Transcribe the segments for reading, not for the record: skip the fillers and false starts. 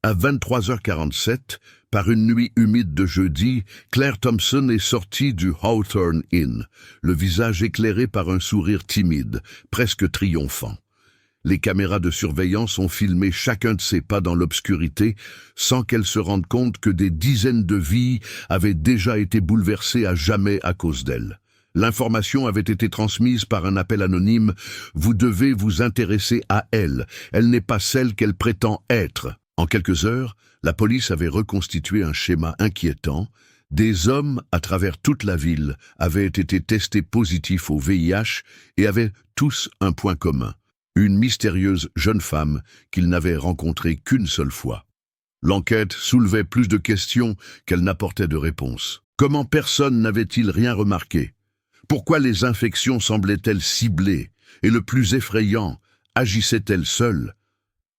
À 23h47, par une nuit humide de jeudi, Claire Thompson est sortie du Hawthorne Inn, le visage éclairé par un sourire timide, presque triomphant. Les caméras de surveillance ont filmé chacun de ses pas dans l'obscurité, sans qu'elle se rende compte que des dizaines de vies avaient déjà été bouleversées à jamais à cause d'elle. L'information avait été transmise par un appel anonyme « Vous devez vous intéresser à elle, elle n'est pas celle qu'elle prétend être ». En quelques heures, la police avait reconstitué un schéma inquiétant. Des hommes à travers toute la ville avaient été testés positifs au VIH et avaient tous un point commun. Une mystérieuse jeune femme qu'ils n'avaient rencontrée qu'une seule fois. L'enquête soulevait plus de questions qu'elle n'apportait de réponses. Comment personne n'avait-il rien remarqué? Pourquoi les infections semblaient-elles ciblées? Et le plus effrayant, agissaient-elles seules?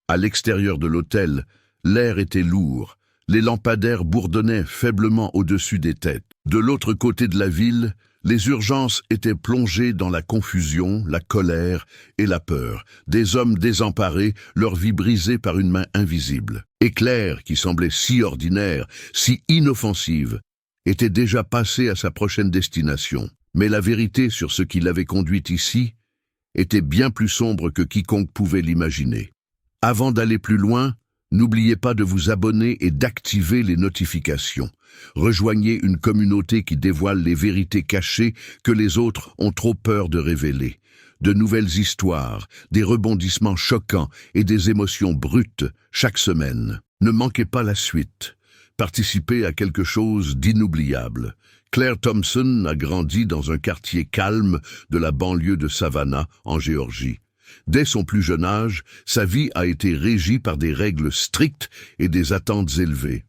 À l'extérieur de l'hôtel, l'air était lourd. Les lampadaires bourdonnaient faiblement au-dessus des têtes. De l'autre côté de la ville, les urgences étaient plongées dans la confusion, la colère et la peur. Des hommes désemparés, leur vie brisée par une main invisible. Et Claire, qui semblait si ordinaire, si inoffensive, était déjà passée à sa prochaine destination. Mais la vérité sur ce qui l'avait conduite ici était bien plus sombre que quiconque pouvait l'imaginer. Avant d'aller plus loin, n'oubliez pas de vous abonner et d'activer les notifications. Rejoignez une communauté qui dévoile les vérités cachées que les autres ont trop peur de révéler. De nouvelles histoires, des rebondissements choquants et des émotions brutes chaque semaine. Ne manquez pas la suite. Participez à quelque chose d'inoubliable. Claire Thompson a grandi dans un quartier calme de la banlieue de Savannah, en Géorgie. Dès son plus jeune âge, sa vie a été régie par des règles strictes et des attentes élevées.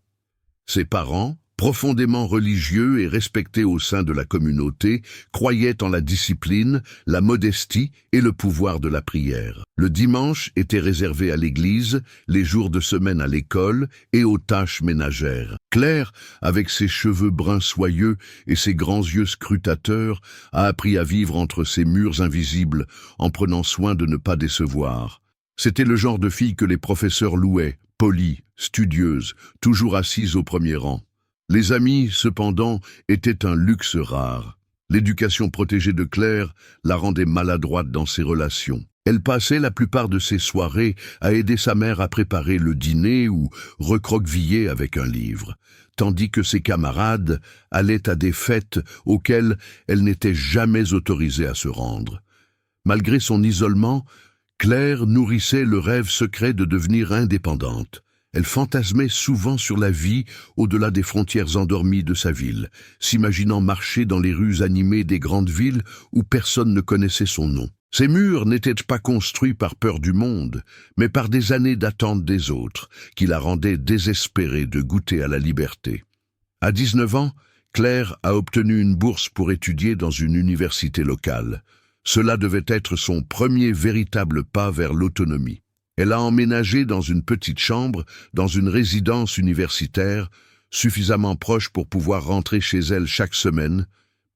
Ses parents, profondément religieux et respectés au sein de la communauté, croyaient en la discipline, la modestie et le pouvoir de la prière. Le dimanche était réservé à l'église, les jours de semaine à l'école et aux tâches ménagères. Claire, avec ses cheveux bruns soyeux et ses grands yeux scrutateurs, a appris à vivre entre ces murs invisibles, en prenant soin de ne pas décevoir. C'était le genre de fille que les professeurs louaient, polie, studieuse, toujours assise au premier rang. Les amis, cependant, étaient un luxe rare. L'éducation protégée de Claire la rendait maladroite dans ses relations. Elle passait la plupart de ses soirées à aider sa mère à préparer le dîner ou recroqueviller avec un livre, tandis que ses camarades allaient à des fêtes auxquelles elle n'était jamais autorisée à se rendre. Malgré son isolement, Claire nourrissait le rêve secret de devenir indépendante. Elle fantasmait souvent sur la vie au-delà des frontières endormies de sa ville, s'imaginant marcher dans les rues animées des grandes villes où personne ne connaissait son nom. Ces murs n'étaient pas construits par peur du monde, mais par des années d'attente des autres, qui la rendaient désespérée de goûter à la liberté. À 19 ans, Claire a obtenu une bourse pour étudier dans une université locale. Cela devait être son premier véritable pas vers l'autonomie. Elle a emménagé dans une petite chambre, dans une résidence universitaire, suffisamment proche pour pouvoir rentrer chez elle chaque semaine,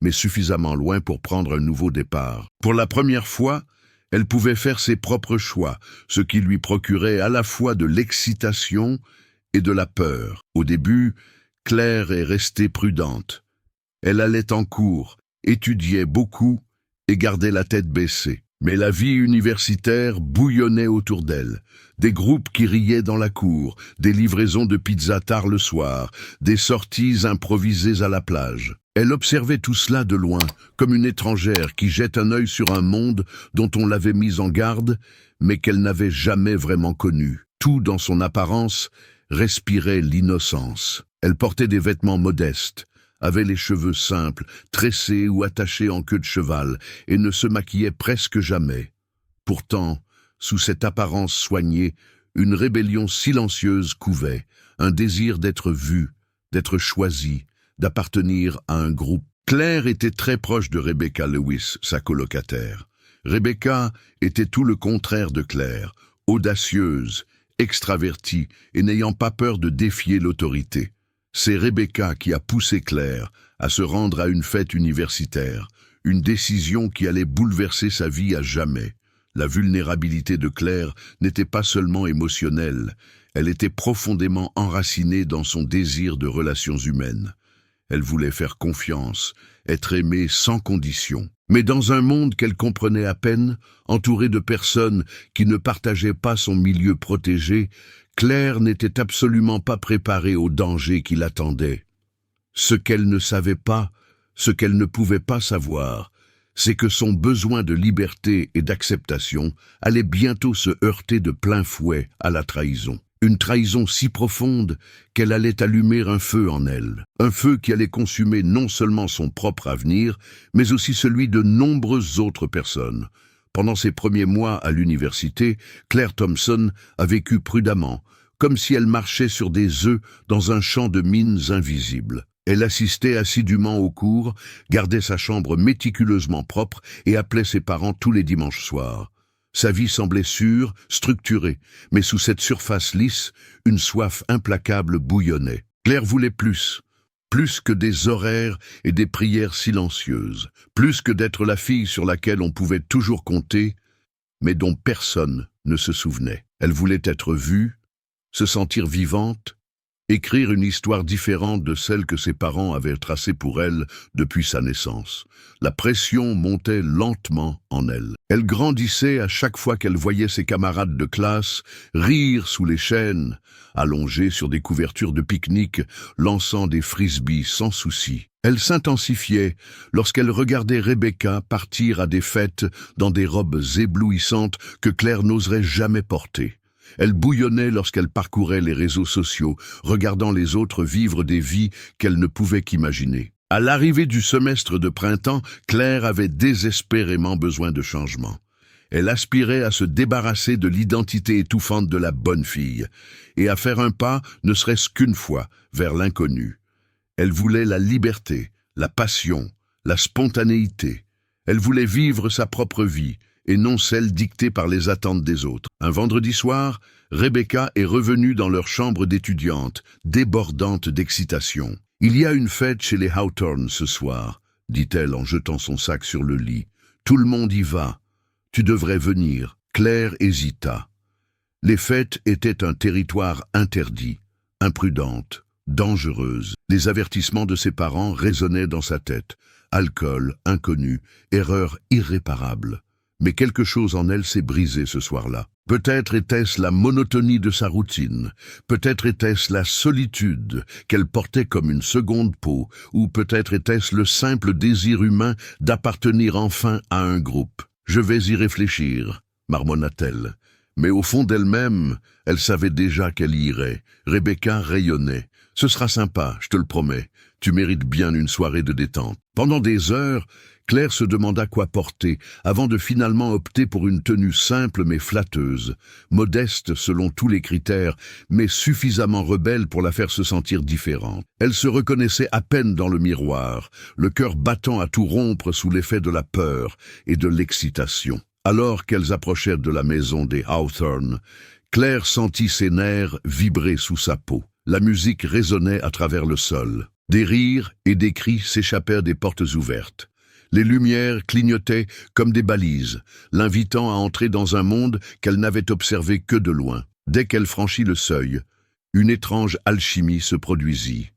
mais suffisamment loin pour prendre un nouveau départ. Pour la première fois, elle pouvait faire ses propres choix, ce qui lui procurait à la fois de l'excitation et de la peur. Au début, Claire est restée prudente. Elle allait en cours, étudiait beaucoup et gardait la tête baissée. Mais la vie universitaire bouillonnait autour d'elle. Des groupes qui riaient dans la cour, des livraisons de pizza tard le soir, des sorties improvisées à la plage. Elle observait tout cela de loin, comme une étrangère qui jette un œil sur un monde dont on l'avait mise en garde, mais qu'elle n'avait jamais vraiment connu. Tout dans son apparence respirait l'innocence. Elle portait des vêtements modestes, avait les cheveux simples, tressés ou attachés en queue de cheval, et ne se maquillait presque jamais. Pourtant, sous cette apparence soignée, une rébellion silencieuse couvait, un désir d'être vue, d'être choisie, d'appartenir à un groupe. Claire était très proche de Rebecca Lewis, sa colocataire. Rebecca était tout le contraire de Claire, audacieuse, extravertie et n'ayant pas peur de défier l'autorité. C'est Rebecca qui a poussé Claire à se rendre à une fête universitaire, une décision qui allait bouleverser sa vie à jamais. La vulnérabilité de Claire n'était pas seulement émotionnelle, elle était profondément enracinée dans son désir de relations humaines. Elle voulait faire confiance, être aimée sans condition. Mais dans un monde qu'elle comprenait à peine, entourée de personnes qui ne partageaient pas son milieu protégé, Claire n'était absolument pas préparée au danger qui l'attendait. Ce qu'elle ne savait pas, ce qu'elle ne pouvait pas savoir, c'est que son besoin de liberté et d'acceptation allait bientôt se heurter de plein fouet à la trahison. Une trahison si profonde qu'elle allait allumer un feu en elle. Un feu qui allait consumer non seulement son propre avenir, mais aussi celui de nombreuses autres personnes. Pendant ses premiers mois à l'université, Claire Thompson a vécu prudemment, comme si elle marchait sur des œufs dans un champ de mines invisibles. Elle assistait assidûment aux cours, gardait sa chambre méticuleusement propre et appelait ses parents tous les dimanches soirs. Sa vie semblait sûre, structurée, mais sous cette surface lisse, une soif implacable bouillonnait. Claire voulait plus que des horaires et des prières silencieuses, plus que d'être la fille sur laquelle on pouvait toujours compter, mais dont personne ne se souvenait. Elle voulait être vue, se sentir vivante, écrire une histoire différente de celle que ses parents avaient tracée pour elle depuis sa naissance. La pression montait lentement en elle. Elle grandissait à chaque fois qu'elle voyait ses camarades de classe rire sous les chaînes, allongés sur des couvertures de pique-nique, lançant des frisbees sans souci. Elle s'intensifiait lorsqu'elle regardait Rebecca partir à des fêtes dans des robes éblouissantes que Claire n'oserait jamais porter. Elle bouillonnait lorsqu'elle parcourait les réseaux sociaux, regardant les autres vivre des vies qu'elle ne pouvait qu'imaginer. À l'arrivée du semestre de printemps, Claire avait désespérément besoin de changement. Elle aspirait à se débarrasser de l'identité étouffante de la bonne fille, et à faire un pas, ne serait-ce qu'une fois, vers l'inconnu. Elle voulait la liberté, la passion, la spontanéité. Elle voulait vivre sa propre vie, et non celle dictée par les attentes des autres. Un vendredi soir, Rebecca est revenue dans leur chambre d'étudiante, débordante d'excitation. « Il y a une fête chez les Hawthorne ce soir, » dit-elle en jetant son sac sur le lit. « Tout le monde y va. Tu devrais venir. » Claire hésita. Les fêtes étaient un territoire interdit, imprudente, dangereuse. Les avertissements de ses parents résonnaient dans sa tête. Alcool, inconnu, erreur irréparable. Mais quelque chose en elle s'est brisé ce soir-là. Peut-être était-ce la monotonie de sa routine, peut-être était-ce la solitude qu'elle portait comme une seconde peau, ou peut-être était-ce le simple désir humain d'appartenir enfin à un groupe. « Je vais y réfléchir », marmonna-t-elle. Mais au fond d'elle-même, elle savait déjà qu'elle y irait. Rebecca rayonnait. « Ce sera sympa, je te le promets. Tu mérites bien une soirée de détente. » Pendant des heures, Claire se demanda quoi porter, avant de finalement opter pour une tenue simple mais flatteuse, modeste selon tous les critères, mais suffisamment rebelle pour la faire se sentir différente. Elle se reconnaissait à peine dans le miroir, le cœur battant à tout rompre sous l'effet de la peur et de l'excitation. Alors qu'elles approchèrent de la maison des Hawthorne, Claire sentit ses nerfs vibrer sous sa peau. La musique résonnait à travers le sol. Des rires et des cris s'échappèrent des portes ouvertes. Les lumières clignotaient comme des balises, l'invitant à entrer dans un monde qu'elle n'avait observé que de loin. Dès qu'elle franchit le seuil, une étrange alchimie se produisit.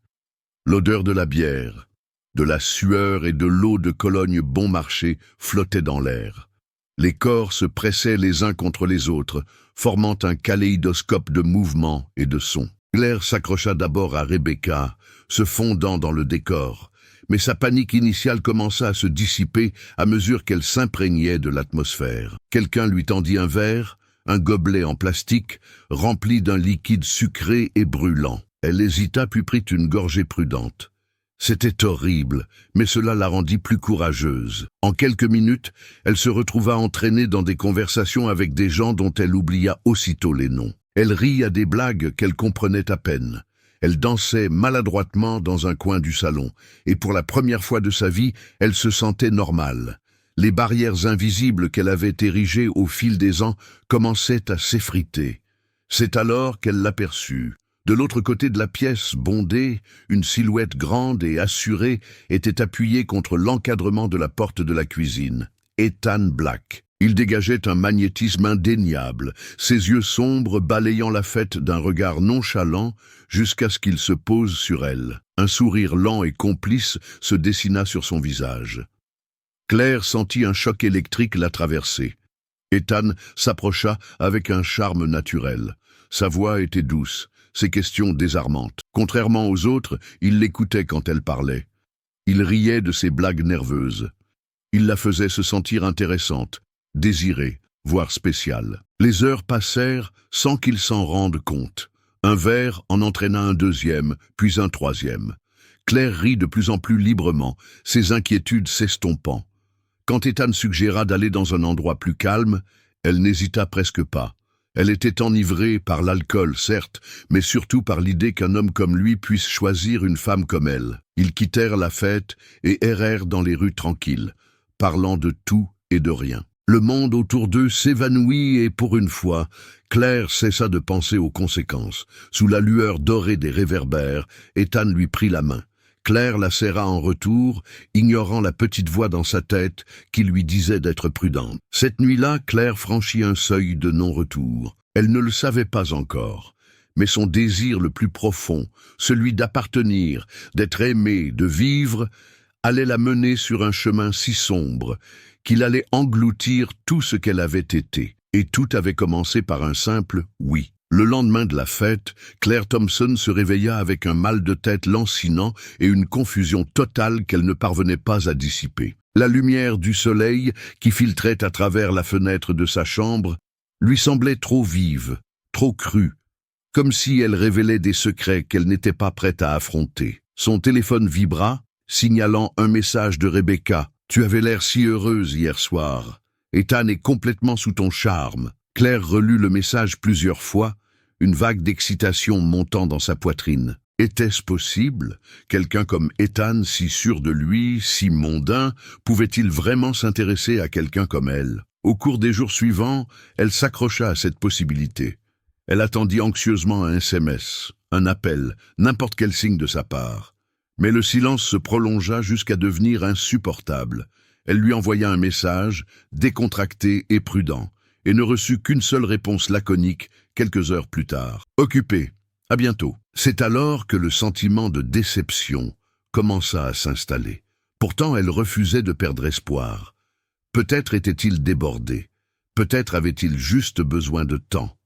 L'odeur de la bière, de la sueur et de l'eau de Cologne bon marché flottait dans l'air. Les corps se pressaient les uns contre les autres, formant un kaléidoscope de mouvements et de sons. Claire s'accrocha d'abord à Rebecca, se fondant dans le décor. Mais sa panique initiale commença à se dissiper à mesure qu'elle s'imprégnait de l'atmosphère. Quelqu'un lui tendit un verre, un gobelet en plastique, rempli d'un liquide sucré et brûlant. Elle hésita puis prit une gorgée prudente. C'était horrible, mais cela la rendit plus courageuse. En quelques minutes, elle se retrouva entraînée dans des conversations avec des gens dont elle oublia aussitôt les noms. Elle rit à des blagues qu'elle comprenait à peine. Elle dansait maladroitement dans un coin du salon, et pour la première fois de sa vie, elle se sentait normale. Les barrières invisibles qu'elle avait érigées au fil des ans commençaient à s'effriter. C'est alors qu'elle l'aperçut. De l'autre côté de la pièce bondée, une silhouette grande et assurée était appuyée contre l'encadrement de la porte de la cuisine. Ethan Black. Il dégageait un magnétisme indéniable, ses yeux sombres balayant la fête d'un regard nonchalant jusqu'à ce qu'il se pose sur elle. Un sourire lent et complice se dessina sur son visage. Claire sentit un choc électrique la traverser. Ethan s'approcha avec un charme naturel. Sa voix était douce, ses questions désarmantes. Contrairement aux autres, il l'écoutait quand elle parlait. Il riait de ses blagues nerveuses. Il la faisait se sentir intéressante, désirée, voire spéciale. Les heures passèrent sans qu'il s'en rende compte. Un verre en entraîna un deuxième, puis un troisième. Claire rit de plus en plus librement, ses inquiétudes s'estompant. Quand Ethan suggéra d'aller dans un endroit plus calme, elle n'hésita presque pas. Elle était enivrée par l'alcool, certes, mais surtout par l'idée qu'un homme comme lui puisse choisir une femme comme elle. Ils quittèrent la fête et errèrent dans les rues tranquilles, parlant de tout et de rien. Le monde autour d'eux s'évanouit et pour une fois, Claire cessa de penser aux conséquences. Sous la lueur dorée des réverbères, Ethan lui prit la main. Claire la serra en retour, ignorant la petite voix dans sa tête qui lui disait d'être prudente. Cette nuit-là, Claire franchit un seuil de non-retour. Elle ne le savait pas encore, mais son désir le plus profond, celui d'appartenir, d'être aimée, de vivre, allait la mener sur un chemin si sombre qu'il allait engloutir tout ce qu'elle avait été. Et tout avait commencé par un simple « oui ». Le lendemain de la fête, Claire Thompson se réveilla avec un mal de tête lancinant et une confusion totale qu'elle ne parvenait pas à dissiper. La lumière du soleil, qui filtrait à travers la fenêtre de sa chambre, lui semblait trop vive, trop crue, comme si elle révélait des secrets qu'elle n'était pas prête à affronter. Son téléphone vibra, signalant un message de Rebecca. « Tu avais l'air si heureuse hier soir. Ethan est complètement sous ton charme. » Claire relut le message plusieurs fois, une vague d'excitation montant dans sa poitrine. Était-ce possible? Quelqu'un comme Ethan, si sûr de lui, si mondain, pouvait-il vraiment s'intéresser à quelqu'un comme elle? Au cours des jours suivants, elle s'accrocha à cette possibilité. Elle attendit anxieusement un SMS, un appel, n'importe quel signe de sa part. Mais le silence se prolongea jusqu'à devenir insupportable. Elle lui envoya un message, décontracté et prudent, et ne reçut qu'une seule réponse laconique quelques heures plus tard. « Occupé. À bientôt. » C'est alors que le sentiment de déception commença à s'installer. Pourtant, elle refusait de perdre espoir. Peut-être était-il débordé. Peut-être avait-il juste besoin de temps.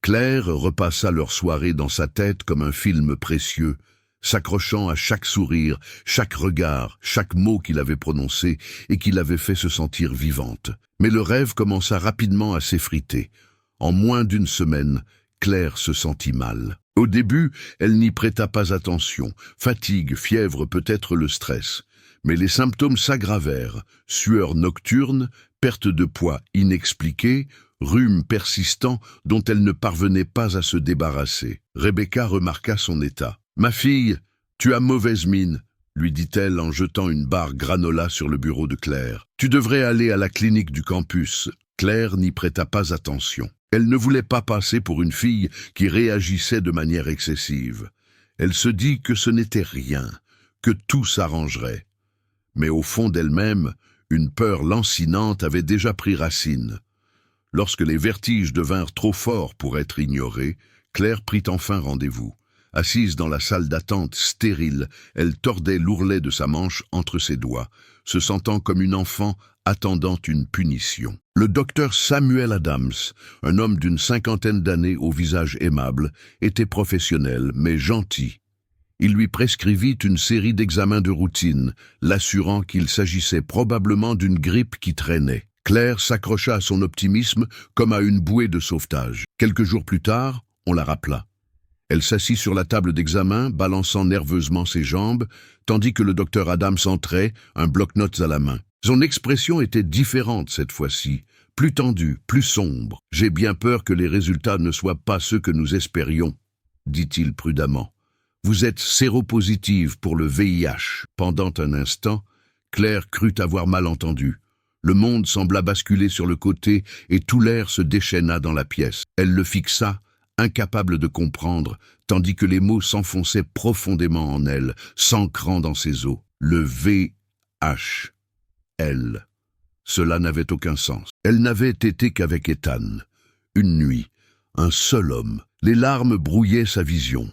Claire repassa leur soirée dans sa tête comme un film précieux, s'accrochant à chaque sourire, chaque regard, chaque mot qu'il avait prononcé et qui l'avait fait se sentir vivante. Mais le rêve commença rapidement à s'effriter. En moins d'une semaine, Claire se sentit mal. Au début, elle n'y prêta pas attention. Fatigue, fièvre, peut-être le stress. Mais les symptômes s'aggravèrent. Sueur nocturne, perte de poids inexpliquée, rhume persistant dont elle ne parvenait pas à se débarrasser. Rebecca remarqua son état. « Ma fille, tu as mauvaise mine », lui dit-elle en jetant une barre granola sur le bureau de Claire. « Tu devrais aller à la clinique du campus. » Claire n'y prêta pas attention. Elle ne voulait pas passer pour une fille qui réagissait de manière excessive. Elle se dit que ce n'était rien, que tout s'arrangerait. Mais au fond d'elle-même, une peur lancinante avait déjà pris racine. Lorsque les vertiges devinrent trop forts pour être ignorés, Claire prit enfin rendez-vous. Assise dans la salle d'attente stérile, elle tordait l'ourlet de sa manche entre ses doigts, se sentant comme une enfant attendant une punition. Le docteur Samuel Adams, un homme d'une 50aine d'années au visage aimable, était professionnel mais gentil. Il lui prescrivit une série d'examens de routine, l'assurant qu'il s'agissait probablement d'une grippe qui traînait. Claire s'accrocha à son optimisme comme à une bouée de sauvetage. Quelques jours plus tard, on la rappela. Elle s'assit sur la table d'examen, balançant nerveusement ses jambes, tandis que le docteur Adams entrait, un bloc-notes à la main. Son expression était différente cette fois-ci, plus tendue, plus sombre. « J'ai bien peur que les résultats ne soient pas ceux que nous espérions, » dit-il prudemment. « Vous êtes séropositive pour le VIH. » Pendant un instant, Claire crut avoir mal entendu. Le monde sembla basculer sur le côté et tout l'air se déchaîna dans la pièce. Elle le fixa, incapable de comprendre, tandis que les mots s'enfonçaient profondément en elle, s'ancrant dans ses os. Le VHL. Cela n'avait aucun sens. Elle n'avait été qu'avec Ethan. Une nuit, un seul homme. Les larmes brouillaient sa vision.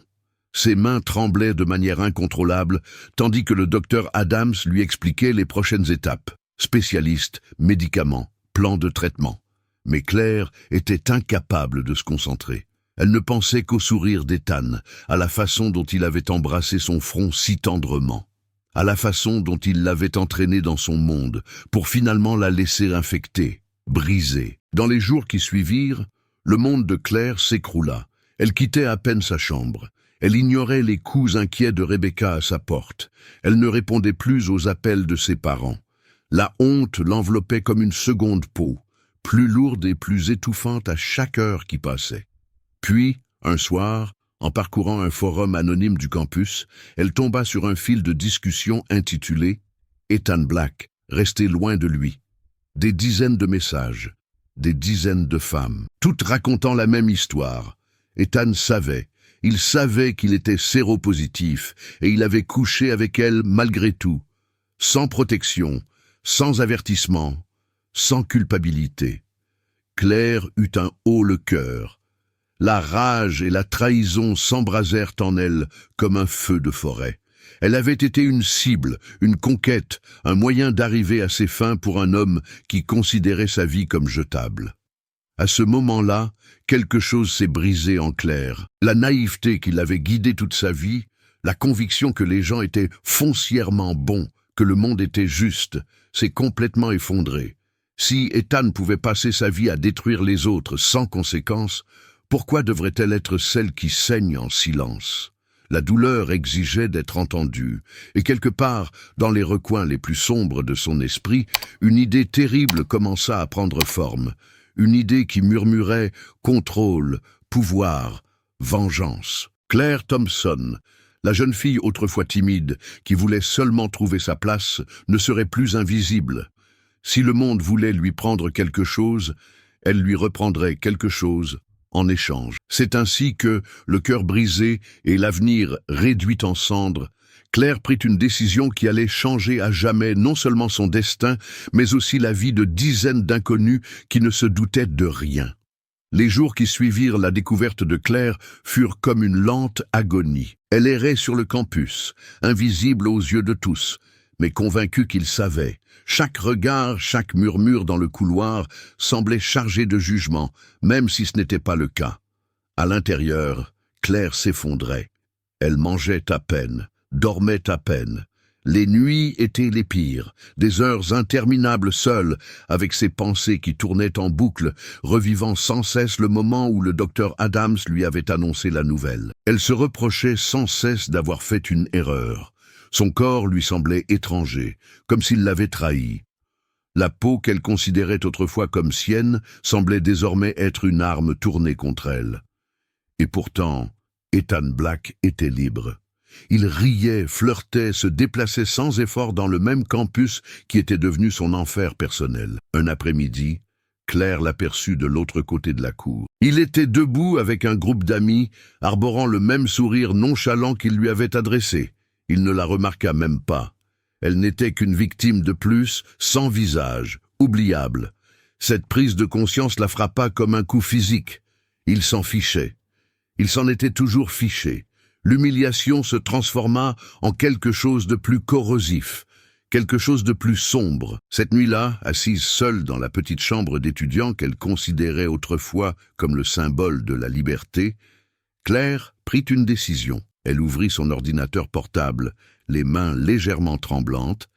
Ses mains tremblaient de manière incontrôlable, tandis que le docteur Adams lui expliquait les prochaines étapes. Spécialiste, médicaments, plan de traitement. Mais Claire était incapable de se concentrer. Elle ne pensait qu'au sourire d'Ethan, à la façon dont il avait embrassé son front si tendrement, à la façon dont il l'avait entraînée dans son monde, pour finalement la laisser infecter, brisée. Dans les jours qui suivirent, le monde de Claire s'écroula. Elle quittait à peine sa chambre. Elle ignorait les coups inquiets de Rebecca à sa porte. Elle ne répondait plus aux appels de ses parents. La honte l'enveloppait comme une seconde peau, plus lourde et plus étouffante à chaque heure qui passait. Puis, un soir, en parcourant un forum anonyme du campus, elle tomba sur un fil de discussion intitulé « Ethan Black, restez loin de lui ». Des dizaines de messages, des dizaines de femmes, toutes racontant la même histoire. Ethan savait, il savait qu'il était séropositif et il avait couché avec elle malgré tout, sans protection, sans avertissement, sans culpabilité. Claire eut un haut le cœur. La rage et la trahison s'embrasèrent en elle comme un feu de forêt. Elle avait été une cible, une conquête, un moyen d'arriver à ses fins pour un homme qui considérait sa vie comme jetable. À ce moment-là, quelque chose s'est brisé en Claire. La naïveté qui l'avait guidée toute sa vie, la conviction que les gens étaient foncièrement bons, que le monde était juste, s'est complètement effondrée. Si Ethan pouvait passer sa vie à détruire les autres sans conséquence, pourquoi devrait-elle être celle qui saigne en silence? La douleur exigeait d'être entendue, et quelque part, dans les recoins les plus sombres de son esprit, une idée terrible commença à prendre forme, une idée qui murmurait contrôle, pouvoir, vengeance. Claire Thompson, la jeune fille autrefois timide, qui voulait seulement trouver sa place, ne serait plus invisible. Si le monde voulait lui prendre quelque chose, elle lui reprendrait quelque chose en échange. C'est ainsi que, le cœur brisé et l'avenir réduit en cendres, Claire prit une décision qui allait changer à jamais non seulement son destin, mais aussi la vie de dizaines d'inconnus qui ne se doutaient de rien. Les jours qui suivirent la découverte de Claire furent comme une lente agonie. Elle errait sur le campus, invisible aux yeux de tous, mais convaincue qu'il savait. Chaque regard, chaque murmure dans le couloir semblait chargé de jugement, même si ce n'était pas le cas. À l'intérieur, Claire s'effondrait. Elle mangeait à peine, dormait à peine. Les nuits étaient les pires, des heures interminables seules, avec ses pensées qui tournaient en boucle, revivant sans cesse le moment où le docteur Adams lui avait annoncé la nouvelle. Elle se reprochait sans cesse d'avoir fait une erreur. Son corps lui semblait étranger, comme s'il l'avait trahi. La peau qu'elle considérait autrefois comme sienne semblait désormais être une arme tournée contre elle. Et pourtant, Ethan Black était libre. Il riait, flirtait, se déplaçait sans effort dans le même campus qui était devenu son enfer personnel. Un après-midi, Claire l'aperçut de l'autre côté de la cour. Il était debout avec un groupe d'amis, arborant le même sourire nonchalant qu'il lui avait adressé. Il ne la remarqua même pas. Elle n'était qu'une victime de plus, sans visage, oubliable. Cette prise de conscience la frappa comme un coup physique. Il s'en fichait. Il s'en était toujours fiché. L'humiliation se transforma en quelque chose de plus corrosif, quelque chose de plus sombre. Cette nuit-là, assise seule dans la petite chambre d'étudiant qu'elle considérait autrefois comme le symbole de la liberté, Claire prit une décision. Elle ouvrit son ordinateur portable, les mains légèrement tremblantes,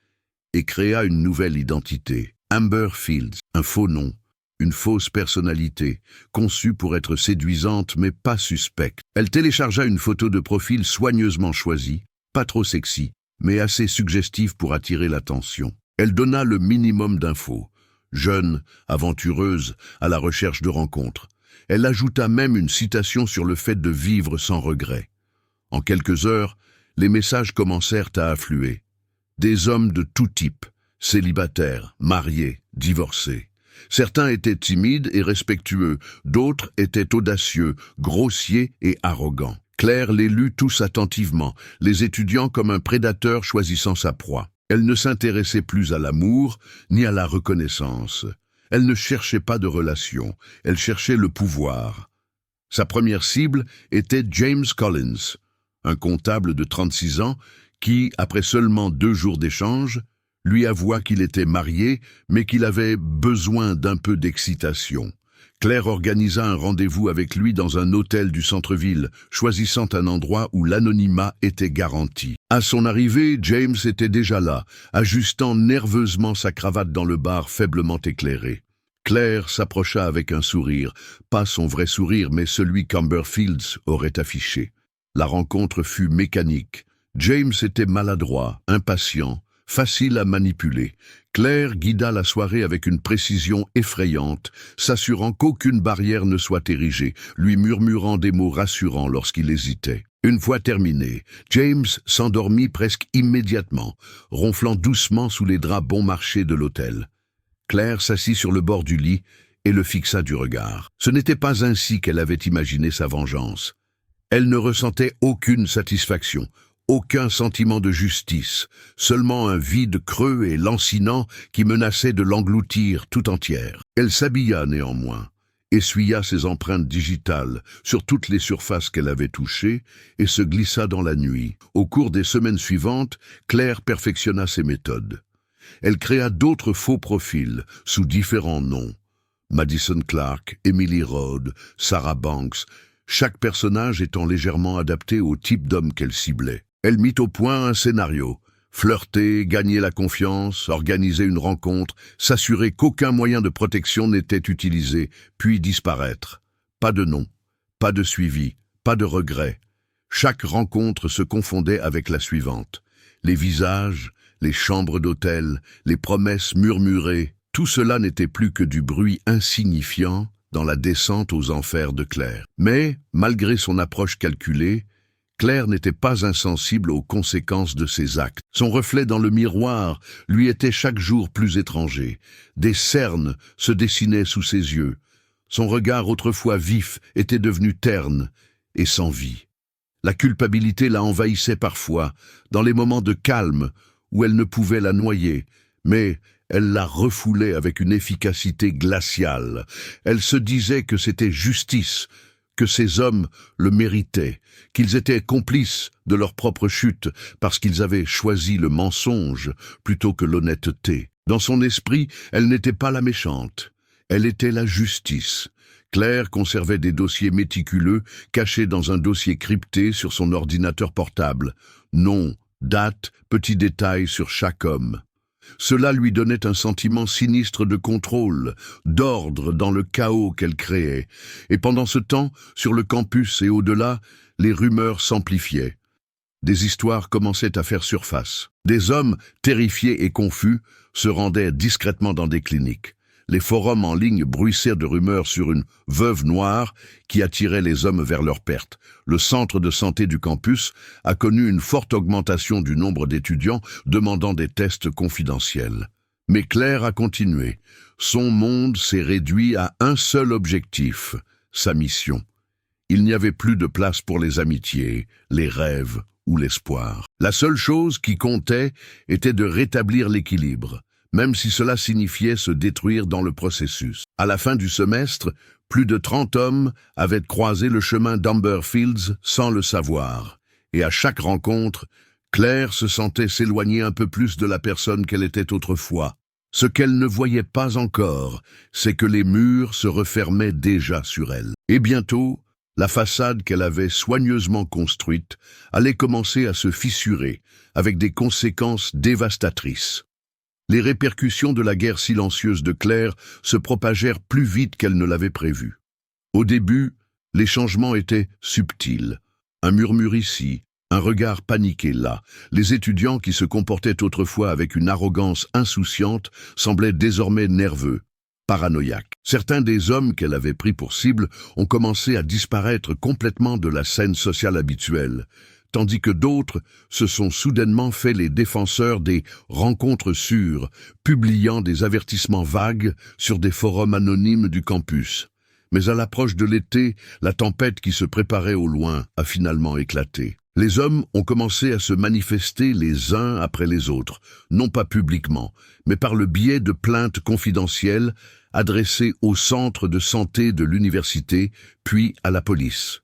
et créa une nouvelle identité. Amber Fields, un faux nom, une fausse personnalité, conçue pour être séduisante mais pas suspecte. Elle téléchargea une photo de profil soigneusement choisie, pas trop sexy, mais assez suggestive pour attirer l'attention. Elle donna le minimum d'infos. Jeune, aventureuse, à la recherche de rencontres. Elle ajouta même une citation sur le fait de vivre sans regret. En quelques heures, les messages commencèrent à affluer. Des hommes de tout type, célibataires, mariés, divorcés. Certains étaient timides et respectueux, d'autres étaient audacieux, grossiers et arrogants. Claire les lut tous attentivement, les étudiant comme un prédateur choisissant sa proie. Elle ne s'intéressait plus à l'amour, ni à la reconnaissance. Elle ne cherchait pas de relation, elle cherchait le pouvoir. Sa première cible était James Collins, un comptable de 36 ans qui, après seulement 2 jours d'échange, lui avoua qu'il était marié, mais qu'il avait besoin d'un peu d'excitation. Claire organisa un rendez-vous avec lui dans un hôtel du centre-ville, choisissant un endroit où l'anonymat était garanti. À son arrivée, James était déjà là, ajustant nerveusement sa cravate dans le bar faiblement éclairé. Claire s'approcha avec un sourire, pas son vrai sourire, mais celui qu'Amber Fields aurait affiché. La rencontre fut mécanique. James était maladroit, impatient, facile à manipuler. Claire guida la soirée avec une précision effrayante, s'assurant qu'aucune barrière ne soit érigée, lui murmurant des mots rassurants lorsqu'il hésitait. Une fois terminé, James s'endormit presque immédiatement, ronflant doucement sous les draps bon marché de l'hôtel. Claire s'assit sur le bord du lit et le fixa du regard. Ce n'était pas ainsi qu'elle avait imaginé sa vengeance. Elle ne ressentait aucune satisfaction, aucun sentiment de justice, seulement un vide creux et lancinant qui menaçait de l'engloutir tout entière. Elle s'habilla néanmoins, essuya ses empreintes digitales sur toutes les surfaces qu'elle avait touchées et se glissa dans la nuit. Au cours des semaines suivantes, Claire perfectionna ses méthodes. Elle créa d'autres faux profils sous différents noms. Madison Clark, Emily Rhodes, Sarah Banks, chaque personnage étant légèrement adapté au type d'homme qu'elle ciblait. Elle mit au point un scénario, flirter, gagner la confiance, organiser une rencontre, s'assurer qu'aucun moyen de protection n'était utilisé, puis disparaître. Pas de nom, pas de suivi, pas de regret. Chaque rencontre se confondait avec la suivante. Les visages, les chambres d'hôtel, les promesses murmurées, tout cela n'était plus que du bruit insignifiant dans la descente aux enfers de Claire. Mais, malgré son approche calculée, Claire n'était pas insensible aux conséquences de ses actes. Son reflet dans le miroir lui était chaque jour plus étranger. Des cernes se dessinaient sous ses yeux. Son regard autrefois vif était devenu terne et sans vie. La culpabilité la envahissait parfois, dans les moments de calme où elle ne pouvait la noyer, mais elle la refoulait avec une efficacité glaciale. Elle se disait que c'était justice, que ces hommes le méritaient, qu'ils étaient complices de leur propre chute parce qu'ils avaient choisi le mensonge plutôt que l'honnêteté. Dans son esprit, elle n'était pas la méchante, elle était la justice. Claire conservait des dossiers méticuleux cachés dans un dossier crypté sur son ordinateur portable. Nom, date, petits détails sur chaque homme. Cela lui donnait un sentiment sinistre de contrôle, d'ordre dans le chaos qu'elle créait. Et pendant ce temps, sur le campus et au-delà, les rumeurs s'amplifiaient. Des histoires commençaient à faire surface. Des hommes, terrifiés et confus, se rendaient discrètement dans des cliniques. Les forums en ligne bruissaient de rumeurs sur une veuve noire qui attirait les hommes vers leur perte. Le centre de santé du campus a connu une forte augmentation du nombre d'étudiants demandant des tests confidentiels. Mais Claire a continué. Son monde s'est réduit à un seul objectif, sa mission. Il n'y avait plus de place pour les amitiés, les rêves ou l'espoir. La seule chose qui comptait était de rétablir l'équilibre, même si cela signifiait se détruire dans le processus. À la fin du semestre, plus de 30 hommes avaient croisé le chemin d'Amber Fields sans le savoir. Et à chaque rencontre, Claire se sentait s'éloigner un peu plus de la personne qu'elle était autrefois. Ce qu'elle ne voyait pas encore, c'est que les murs se refermaient déjà sur elle. Et bientôt, la façade qu'elle avait soigneusement construite allait commencer à se fissurer, avec des conséquences dévastatrices. Les répercussions de la guerre silencieuse de Claire se propagèrent plus vite qu'elle ne l'avait prévu. Au début, les changements étaient subtils. Un murmure ici, un regard paniqué là. Les étudiants qui se comportaient autrefois avec une arrogance insouciante semblaient désormais nerveux, paranoïaques. Certains des hommes qu'elle avait pris pour cible ont commencé à disparaître complètement de la scène sociale habituelle, tandis que d'autres se sont soudainement fait les défenseurs des rencontres sûres, publiant des avertissements vagues sur des forums anonymes du campus. Mais à l'approche de l'été, la tempête qui se préparait au loin a finalement éclaté. Les hommes ont commencé à se manifester les uns après les autres, non pas publiquement, mais par le biais de plaintes confidentielles adressées au centre de santé de l'université, puis à la police.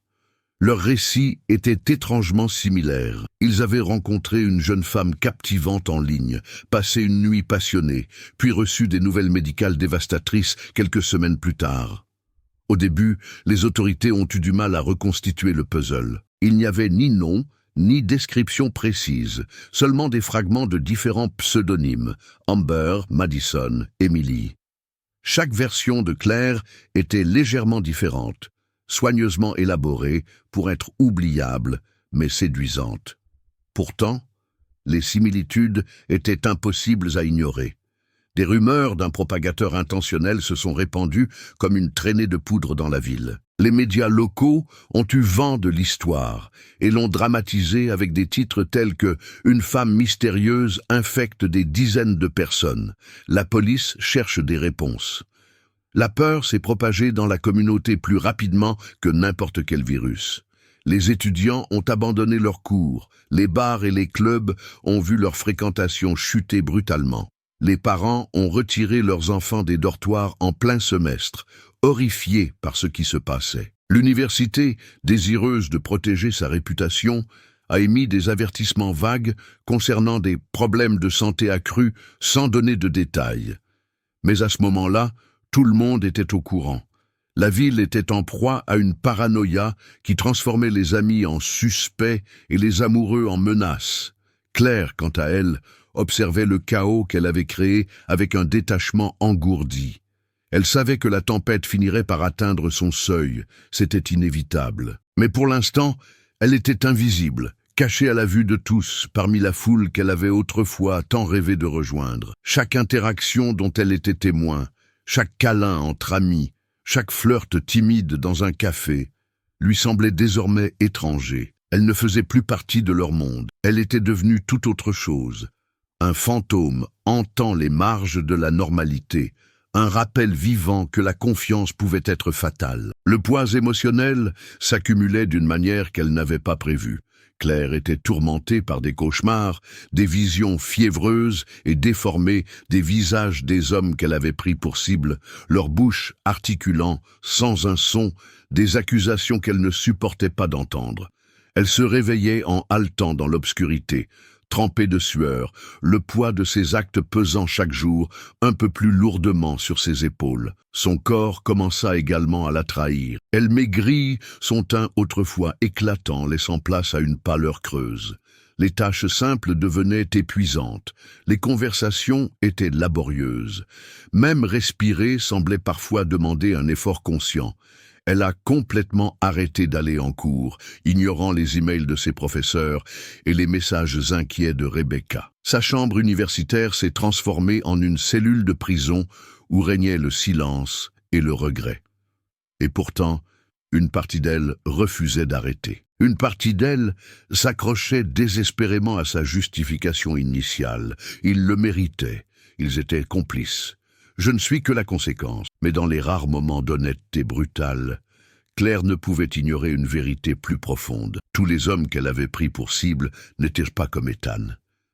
Leurs récits étaient étrangement similaires. Ils avaient rencontré une jeune femme captivante en ligne, passé une nuit passionnée, puis reçu des nouvelles médicales dévastatrices quelques semaines plus tard. Au début, les autorités ont eu du mal à reconstituer le puzzle. Il n'y avait ni nom, ni description précise, seulement des fragments de différents pseudonymes, Amber, Madison, Emily. Chaque version de Claire était légèrement différente, soigneusement élaborée pour être oubliable, mais séduisante. Pourtant, les similitudes étaient impossibles à ignorer. Des rumeurs d'un propagateur intentionnel se sont répandues comme une traînée de poudre dans la ville. Les médias locaux ont eu vent de l'histoire et l'ont dramatisée avec des titres tels que « Une femme mystérieuse infecte des dizaines de personnes. La police cherche des réponses ». La peur s'est propagée dans la communauté plus rapidement que n'importe quel virus. Les étudiants ont abandonné leurs cours, les bars et les clubs ont vu leur fréquentation chuter brutalement. Les parents ont retiré leurs enfants des dortoirs en plein semestre, horrifiés par ce qui se passait. L'université, désireuse de protéger sa réputation, a émis des avertissements vagues concernant des problèmes de santé accrus sans donner de détails. Mais à ce moment-là, tout le monde était au courant. La ville était en proie à une paranoïa qui transformait les amis en suspects et les amoureux en menaces. Claire, quant à elle, observait le chaos qu'elle avait créé avec un détachement engourdi. Elle savait que la tempête finirait par atteindre son seuil, c'était inévitable. Mais pour l'instant, elle était invisible, cachée à la vue de tous, parmi la foule qu'elle avait autrefois tant rêvé de rejoindre. Chaque interaction dont elle était témoin, chaque câlin entre amis, chaque flirt timide dans un café, lui semblait désormais étranger. Elle ne faisait plus partie de leur monde. Elle était devenue tout autre chose. Un fantôme hantant les marges de la normalité, un rappel vivant que la confiance pouvait être fatale. Le poids émotionnel s'accumulait d'une manière qu'elle n'avait pas prévue. Claire était tourmentée par des cauchemars, des visions fiévreuses et déformées des visages des hommes qu'elle avait pris pour cible, leur bouche articulant, sans un son, des accusations qu'elle ne supportait pas d'entendre. Elle se réveillait en haletant dans l'obscurité, trempée de sueur, le poids de ses actes pesant chaque jour un peu plus lourdement sur ses épaules. Son corps commença également à la trahir. Elle maigrit, son teint autrefois éclatant, laissant place à une pâleur creuse. Les tâches simples devenaient épuisantes. Les conversations étaient laborieuses. Même respirer semblait parfois demander un effort conscient. Elle a complètement arrêté d'aller en cours, ignorant les emails de ses professeurs et les messages inquiets de Rebecca. Sa chambre universitaire s'est transformée en une cellule de prison où régnait le silence et le regret. Et pourtant, une partie d'elle refusait d'arrêter. Une partie d'elle s'accrochait désespérément à sa justification initiale. Ils le méritaient, ils étaient complices. Je ne suis que la conséquence, mais dans les rares moments d'honnêteté brutale, Claire ne pouvait ignorer une vérité plus profonde. Tous les hommes qu'elle avait pris pour cible n'étaient pas comme Ethan.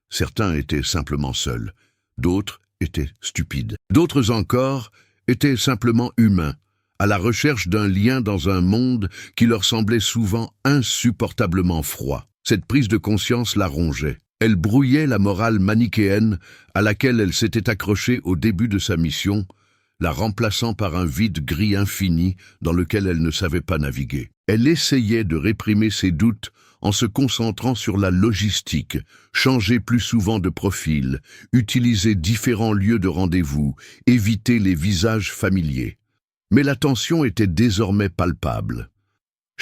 Certains étaient simplement seuls, d'autres étaient stupides. D'autres encore étaient simplement humains, à la recherche d'un lien dans un monde qui leur semblait souvent insupportablement froid. Cette prise de conscience la rongeait. Elle brouillait la morale manichéenne à laquelle elle s'était accrochée au début de sa mission, la remplaçant par un vide gris infini dans lequel elle ne savait pas naviguer. Elle essayait de réprimer ses doutes en se concentrant sur la logistique, changer plus souvent de profil, utiliser différents lieux de rendez-vous, éviter les visages familiers. Mais la tension était désormais palpable.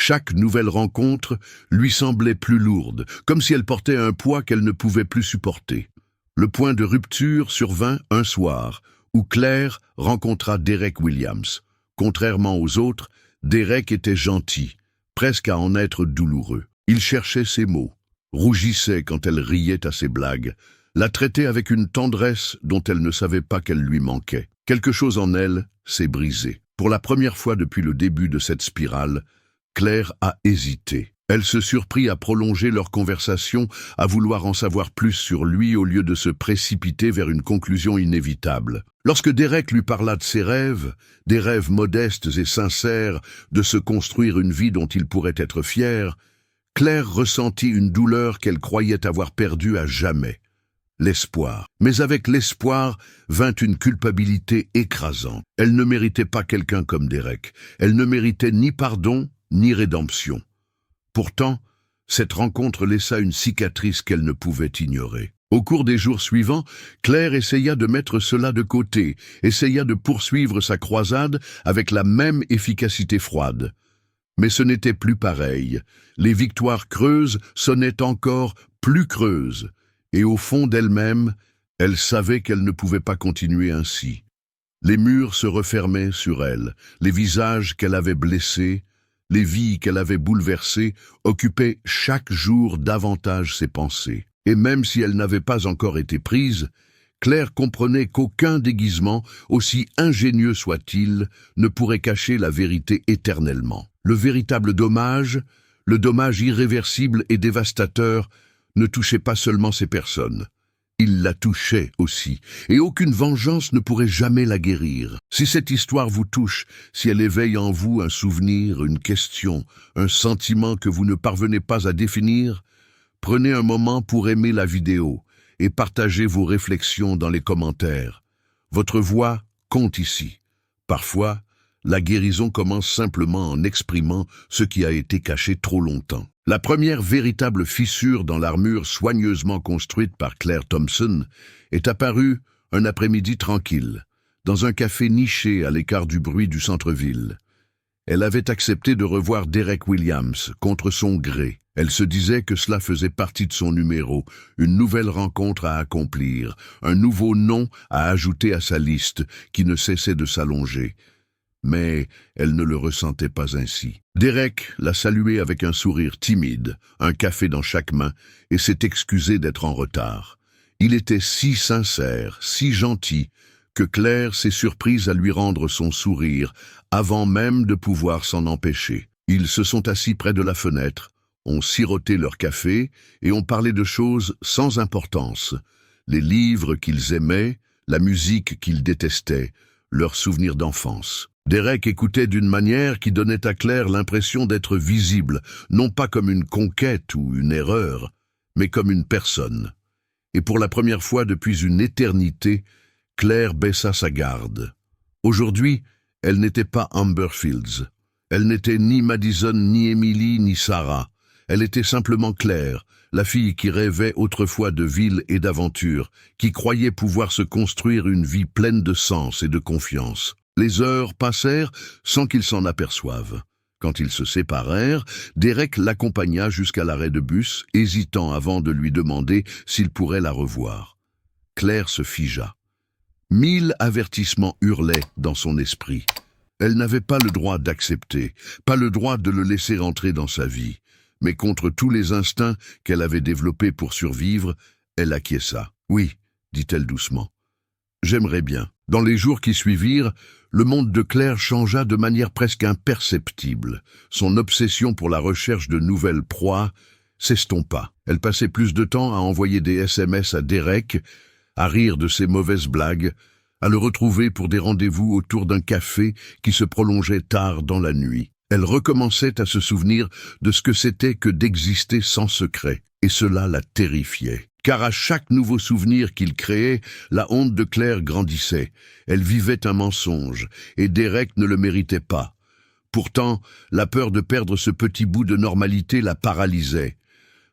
Chaque nouvelle rencontre lui semblait plus lourde, comme si elle portait un poids qu'elle ne pouvait plus supporter. Le point de rupture survint un soir, où Claire rencontra Derek Williams. Contrairement aux autres, Derek était gentil, presque à en être douloureux. Il cherchait ses mots, rougissait quand elle riait à ses blagues, la traitait avec une tendresse dont elle ne savait pas qu'elle lui manquait. Quelque chose en elle s'est brisé. Pour la première fois depuis le début de cette spirale, Claire a hésité. Elle se surprit à prolonger leur conversation, à vouloir en savoir plus sur lui au lieu de se précipiter vers une conclusion inévitable. Lorsque Derek lui parla de ses rêves, des rêves modestes et sincères, de se construire une vie dont il pourrait être fier, Claire ressentit une douleur qu'elle croyait avoir perdue à jamais. L'espoir. Mais avec l'espoir vint une culpabilité écrasante. Elle ne méritait pas quelqu'un comme Derek. Elle ne méritait ni pardon, ni rédemption. Pourtant, cette rencontre laissa une cicatrice qu'elle ne pouvait ignorer. Au cours des jours suivants, Claire essaya de mettre cela de côté, essaya de poursuivre sa croisade avec la même efficacité froide. Mais ce n'était plus pareil. Les victoires creuses sonnaient encore plus creuses, et au fond d'elle-même, elle savait qu'elle ne pouvait pas continuer ainsi. Les murs se refermaient sur elle, les visages qu'elle avait blessés, les vies qu'elle avait bouleversées occupaient chaque jour davantage ses pensées. Et même si elle n'avait pas encore été prise, Claire comprenait qu'aucun déguisement, aussi ingénieux soit-il, ne pourrait cacher la vérité éternellement. Le véritable dommage, le dommage irréversible et dévastateur, ne touchait pas seulement ces personnes. Il la touchait aussi, et aucune vengeance ne pourrait jamais la guérir. Si cette histoire vous touche, si elle éveille en vous un souvenir, une question, un sentiment que vous ne parvenez pas à définir, prenez un moment pour aimer la vidéo et partagez vos réflexions dans les commentaires. Votre voix compte ici. Parfois, la guérison commence simplement en exprimant ce qui a été caché trop longtemps. La première véritable fissure dans l'armure soigneusement construite par Claire Thompson est apparue un après-midi tranquille, dans un café niché à l'écart du bruit du centre-ville. Elle avait accepté de revoir Derek Williams contre son gré. Elle se disait que cela faisait partie de son numéro, une nouvelle rencontre à accomplir, un nouveau nom à ajouter à sa liste qui ne cessait de s'allonger. Mais elle ne le ressentait pas ainsi. Derek la saluait avec un sourire timide, un café dans chaque main, et s'est excusé d'être en retard. Il était si sincère, si gentil, que Claire s'est surprise à lui rendre son sourire, avant même de pouvoir s'en empêcher. Ils se sont assis près de la fenêtre, ont siroté leur café et ont parlé de choses sans importance. Les livres qu'ils aimaient, la musique qu'ils détestaient, leurs souvenirs d'enfance. Derek écoutait d'une manière qui donnait à Claire l'impression d'être visible, non pas comme une conquête ou une erreur, mais comme une personne. Et pour la première fois depuis une éternité, Claire baissa sa garde. Aujourd'hui, elle n'était pas Amber Fields. Elle n'était ni Madison, ni Emily, ni Sarah. Elle était simplement Claire, la fille qui rêvait autrefois de ville et d'aventure, qui croyait pouvoir se construire une vie pleine de sens et de confiance. Les heures passèrent sans qu'ils s'en aperçoivent. Quand ils se séparèrent, Derek l'accompagna jusqu'à l'arrêt de bus, hésitant avant de lui demander s'il pourrait la revoir. Claire se figea. 1000 avertissements hurlaient dans son esprit. Elle n'avait pas le droit d'accepter, pas le droit de le laisser entrer dans sa vie. Mais contre tous les instincts qu'elle avait développés pour survivre, elle acquiesça. « Oui, dit-elle doucement. J'aimerais bien. » Dans les jours qui suivirent, le monde de Claire changea de manière presque imperceptible. Son obsession pour la recherche de nouvelles proies s'estompa. Elle passait plus de temps à envoyer des SMS à Derek, à rire de ses mauvaises blagues, à le retrouver pour des rendez-vous autour d'un café qui se prolongeait tard dans la nuit. Elle recommençait à se souvenir de ce que c'était que d'exister sans secret, et cela la terrifiait. Car à chaque nouveau souvenir qu'il créait, la honte de Claire grandissait. Elle vivait un mensonge, et Derek ne le méritait pas. Pourtant, la peur de perdre ce petit bout de normalité la paralysait.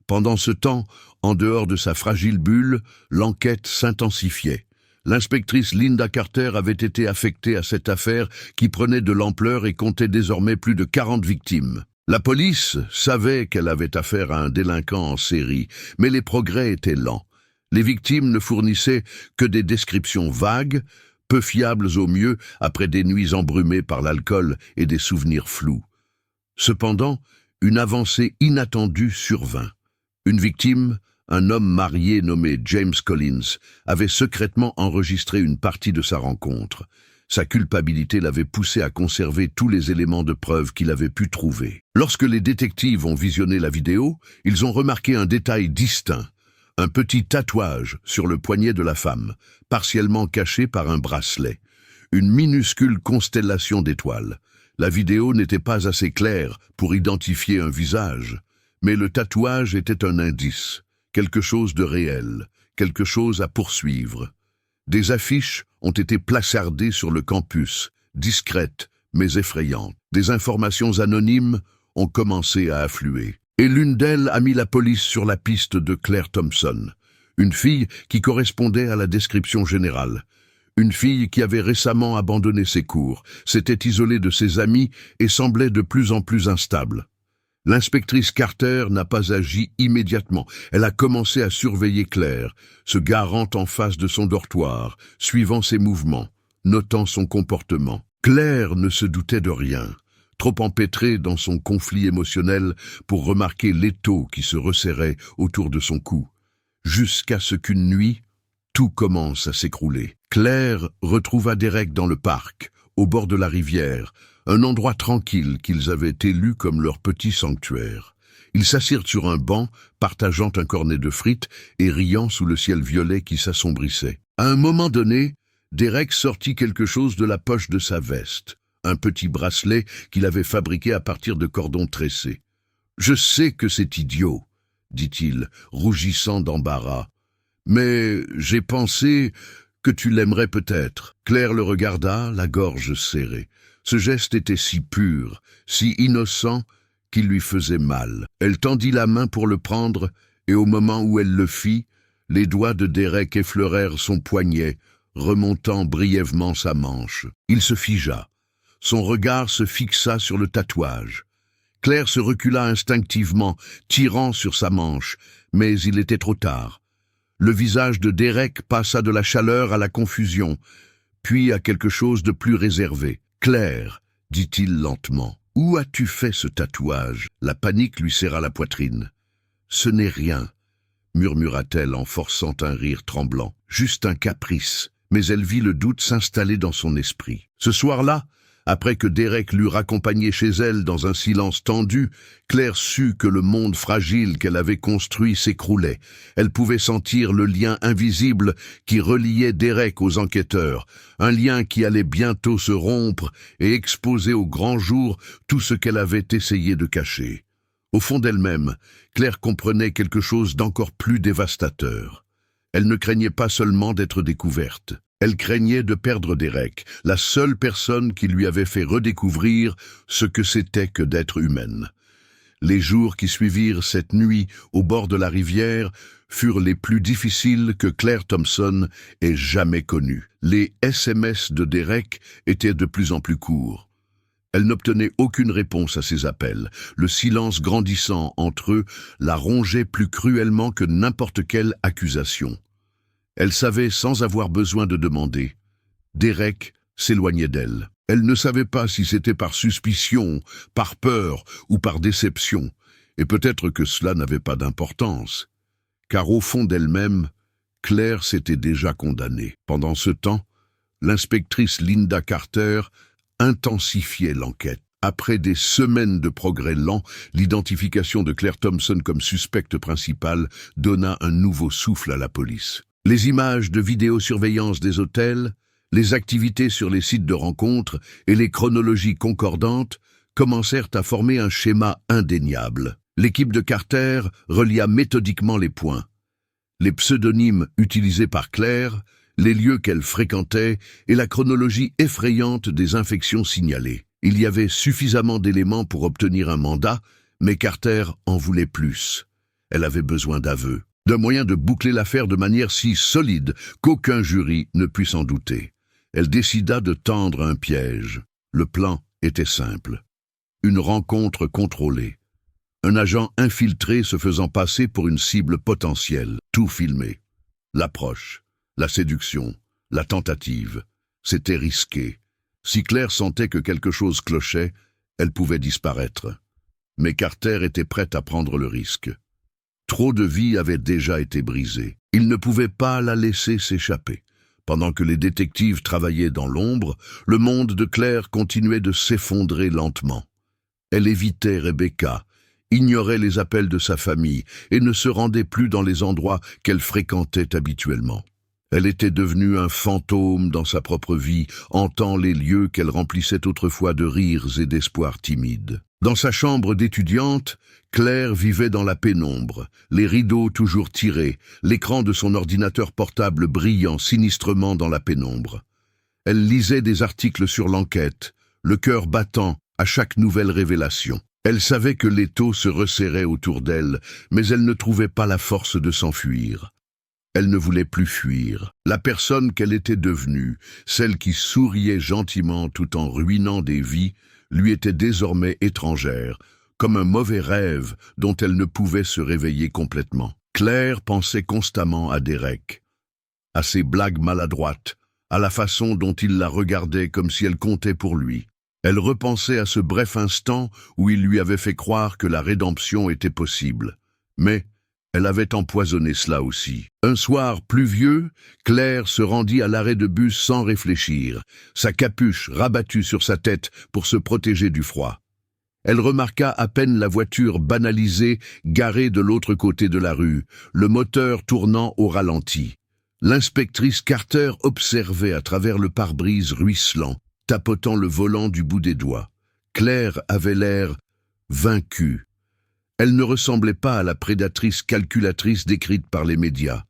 Pendant ce temps, en dehors de sa fragile bulle, l'enquête s'intensifiait. L'inspectrice Linda Carter avait été affectée à cette affaire qui prenait de l'ampleur et comptait désormais plus de 40 victimes. La police savait qu'elle avait affaire à un délinquant en série, mais les progrès étaient lents. Les victimes ne fournissaient que des descriptions vagues, peu fiables au mieux après des nuits embrumées par l'alcool et des souvenirs flous. Cependant, une avancée inattendue survint. Une victime, un homme marié nommé James Collins, avait secrètement enregistré une partie de sa rencontre. Sa culpabilité l'avait poussé à conserver tous les éléments de preuve qu'il avait pu trouver. Lorsque les détectives ont visionné la vidéo, ils ont remarqué un détail distinct. Un petit tatouage sur le poignet de la femme, partiellement caché par un bracelet. Une minuscule constellation d'étoiles. La vidéo n'était pas assez claire pour identifier un visage, mais le tatouage était un indice, quelque chose de réel, quelque chose à poursuivre. Des affiches ont été placardées sur le campus, discrètes mais effrayantes. Des informations anonymes ont commencé à affluer. Et l'une d'elles a mis la police sur la piste de Claire Thompson, une fille qui correspondait à la description générale. Une fille qui avait récemment abandonné ses cours, s'était isolée de ses amis et semblait de plus en plus instable. L'inspectrice Carter n'a pas agi immédiatement. Elle a commencé à surveiller Claire, se garant en face de son dortoir, suivant ses mouvements, notant son comportement. Claire ne se doutait de rien, trop empêtrée dans son conflit émotionnel pour remarquer l'étau qui se resserrait autour de son cou. Jusqu'à ce qu'une nuit, tout commence à s'écrouler. Claire retrouva Derek dans le parc, au bord de la rivière, un endroit tranquille qu'ils avaient élu comme leur petit sanctuaire. Ils s'assirent sur un banc, partageant un cornet de frites et riant sous le ciel violet qui s'assombrissait. À un moment donné, Derek sortit quelque chose de la poche de sa veste, un petit bracelet qu'il avait fabriqué à partir de cordons tressés. « Je sais que c'est idiot, » dit-il, rougissant d'embarras. « Mais j'ai pensé que tu l'aimerais peut-être. » Claire le regarda, la gorge serrée. Ce geste était si pur, si innocent, qu'il lui faisait mal. Elle tendit la main pour le prendre, et au moment où elle le fit, les doigts de Derek effleurèrent son poignet, remontant brièvement sa manche. Il se figea. Son regard se fixa sur le tatouage. Claire se recula instinctivement, tirant sur sa manche, mais il était trop tard. Le visage de Derek passa de la chaleur à la confusion, puis à quelque chose de plus réservé. « Claire, » dit-il lentement, « où as-tu fait ce tatouage ?» La panique lui serra la poitrine. « Ce n'est rien, » murmura-t-elle en forçant un rire tremblant. « Juste un caprice. » Mais elle vit le doute s'installer dans son esprit. Ce soir-là, après que Derek l'eut raccompagnée chez elle dans un silence tendu, Claire sut que le monde fragile qu'elle avait construit s'écroulait. Elle pouvait sentir le lien invisible qui reliait Derek aux enquêteurs, un lien qui allait bientôt se rompre et exposer au grand jour tout ce qu'elle avait essayé de cacher. Au fond d'elle-même, Claire comprenait quelque chose d'encore plus dévastateur. Elle ne craignait pas seulement d'être découverte. Elle craignait de perdre Derek, la seule personne qui lui avait fait redécouvrir ce que c'était que d'être humaine. Les jours qui suivirent cette nuit au bord de la rivière furent les plus difficiles que Claire Thompson ait jamais connus. Les SMS de Derek étaient de plus en plus courts. Elle n'obtenait aucune réponse à ses appels. Le silence grandissant entre eux la rongeait plus cruellement que n'importe quelle accusation. Elle savait sans avoir besoin de demander. Derek s'éloignait d'elle. Elle ne savait pas si c'était par suspicion, par peur ou par déception, et peut-être que cela n'avait pas d'importance, car au fond d'elle-même, Claire s'était déjà condamnée. Pendant ce temps, l'inspectrice Linda Carter intensifiait l'enquête. Après des semaines de progrès lents, l'identification de Claire Thompson comme suspecte principale donna un nouveau souffle à la police. Les images de vidéosurveillance des hôtels, les activités sur les sites de rencontres et les chronologies concordantes commencèrent à former un schéma indéniable. L'équipe de Carter relia méthodiquement les points. Les pseudonymes utilisés par Claire, les lieux qu'elle fréquentait et la chronologie effrayante des infections signalées. Il y avait suffisamment d'éléments pour obtenir un mandat, mais Carter en voulait plus. Elle avait besoin d'aveux. D'un moyen de boucler l'affaire de manière si solide qu'aucun jury ne put s'en douter. Elle décida de tendre un piège. Le plan était simple. Une rencontre contrôlée. Un agent infiltré se faisant passer pour une cible potentielle. Tout filmé. L'approche, la séduction, la tentative. C'était risqué. Si Claire sentait que quelque chose clochait, elle pouvait disparaître. Mais Carter était prête à prendre le risque. Trop de vies avaient déjà été brisées. Il ne pouvait pas la laisser s'échapper. Pendant que les détectives travaillaient dans l'ombre, le monde de Claire continuait de s'effondrer lentement. Elle évitait Rebecca, ignorait les appels de sa famille et ne se rendait plus dans les endroits qu'elle fréquentait habituellement. Elle était devenue un fantôme dans sa propre vie, hantant les lieux qu'elle remplissait autrefois de rires et d'espoirs timides. Dans sa chambre d'étudiante, Claire vivait dans la pénombre, les rideaux toujours tirés, l'écran de son ordinateur portable brillant sinistrement dans la pénombre. Elle lisait des articles sur l'enquête, le cœur battant à chaque nouvelle révélation. Elle savait que l'étau se resserrait autour d'elle, mais elle ne trouvait pas la force de s'enfuir. Elle ne voulait plus fuir. La personne qu'elle était devenue, celle qui souriait gentiment tout en ruinant des vies, lui était désormais étrangère, comme un mauvais rêve dont elle ne pouvait se réveiller complètement. Claire pensait constamment à Derek, à ses blagues maladroites, à la façon dont il la regardait comme si elle comptait pour lui. Elle repensait à ce bref instant où il lui avait fait croire que la rédemption était possible. Mais elle avait empoisonné cela aussi. Un soir pluvieux, Claire se rendit à l'arrêt de bus sans réfléchir, sa capuche rabattue sur sa tête pour se protéger du froid. Elle remarqua à peine la voiture banalisée garée de l'autre côté de la rue, le moteur tournant au ralenti. L'inspectrice Carter observait à travers le pare-brise ruisselant, tapotant le volant du bout des doigts. Claire avait l'air vaincue. Elle ne ressemblait pas à la prédatrice calculatrice décrite par les médias,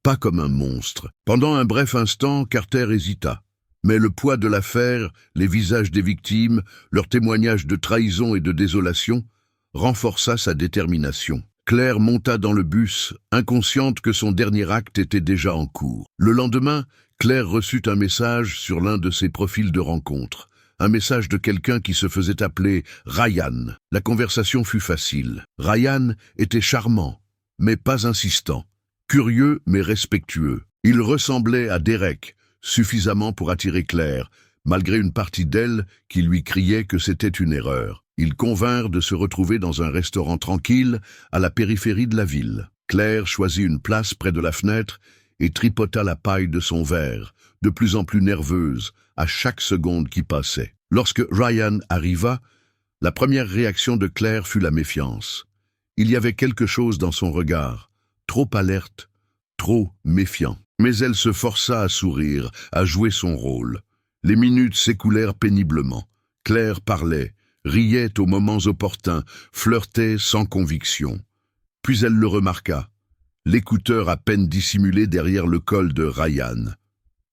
pas comme un monstre. Pendant un bref instant, Carter hésita. Mais le poids de l'affaire, les visages des victimes, leurs témoignages de trahison et de désolation, renforça sa détermination. Claire monta dans le bus, inconsciente que son dernier acte était déjà en cours. Le lendemain, Claire reçut un message sur l'un de ses profils de rencontre. Un message de quelqu'un qui se faisait appeler Ryan. La conversation fut facile. Ryan était charmant, mais pas insistant. Curieux, mais respectueux. Il ressemblait à Derek, suffisamment pour attirer Claire, malgré une partie d'elle qui lui criait que c'était une erreur. Ils convinrent de se retrouver dans un restaurant tranquille à la périphérie de la ville. Claire choisit une place près de la fenêtre et tripota la paille de son verre, de plus en plus nerveuse, à chaque seconde qui passait. Lorsque Ryan arriva, la première réaction de Claire fut la méfiance. Il y avait quelque chose dans son regard, trop alerte, trop méfiant. Mais elle se força à sourire, à jouer son rôle. Les minutes s'écoulèrent péniblement. Claire parlait, riait aux moments opportuns, flirtait sans conviction. Puis elle le remarqua, l'écouteur à peine dissimulé derrière le col de Ryan.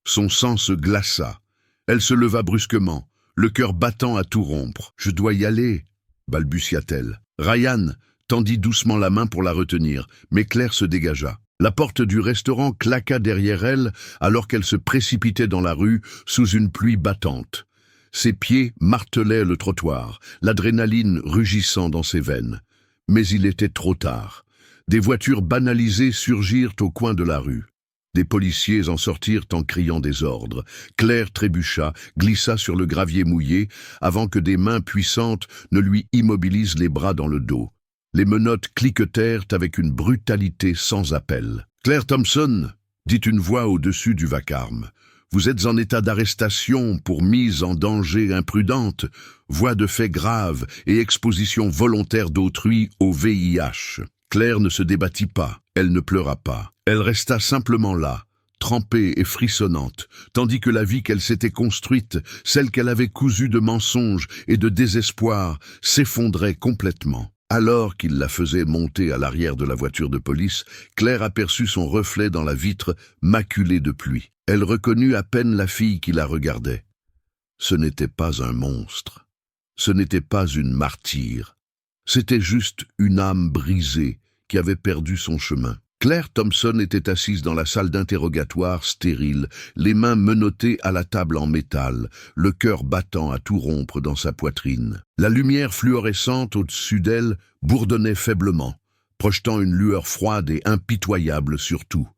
Son sang se glaça. Elle se leva brusquement, le cœur battant à tout rompre. « Je dois y aller », balbutia-t-elle. Ryan tendit doucement la main pour la retenir, mais Claire se dégagea. La porte du restaurant claqua derrière elle alors qu'elle se précipitait dans la rue sous une pluie battante. Ses pieds martelaient le trottoir, l'adrénaline rugissant dans ses veines. Mais il était trop tard. Des voitures banalisées surgirent au coin de la rue. Des policiers en sortirent en criant des ordres. Claire trébucha, glissa sur le gravier mouillé, avant que des mains puissantes ne lui immobilisent les bras dans le dos. Les menottes cliquetèrent avec une brutalité sans appel. « Claire Thompson !» dit une voix au-dessus du vacarme. « Vous êtes en état d'arrestation pour mise en danger imprudente, voie de fait grave et exposition volontaire d'autrui au VIH. » Claire ne se débattit pas, elle ne pleura pas. Elle resta simplement là, trempée et frissonnante, tandis que la vie qu'elle s'était construite, celle qu'elle avait cousue de mensonges et de désespoir, s'effondrait complètement. Alors qu'il la faisait monter à l'arrière de la voiture de police, Claire aperçut son reflet dans la vitre maculée de pluie. Elle reconnut à peine la fille qui la regardait. Ce n'était pas un monstre. Ce n'était pas une martyre. C'était juste une âme brisée qui avait perdu son chemin. Claire Thompson était assise dans la salle d'interrogatoire stérile, les mains menottées à la table en métal, le cœur battant à tout rompre dans sa poitrine. La lumière fluorescente au-dessus d'elle bourdonnait faiblement, projetant une lueur froide et impitoyable sur tout.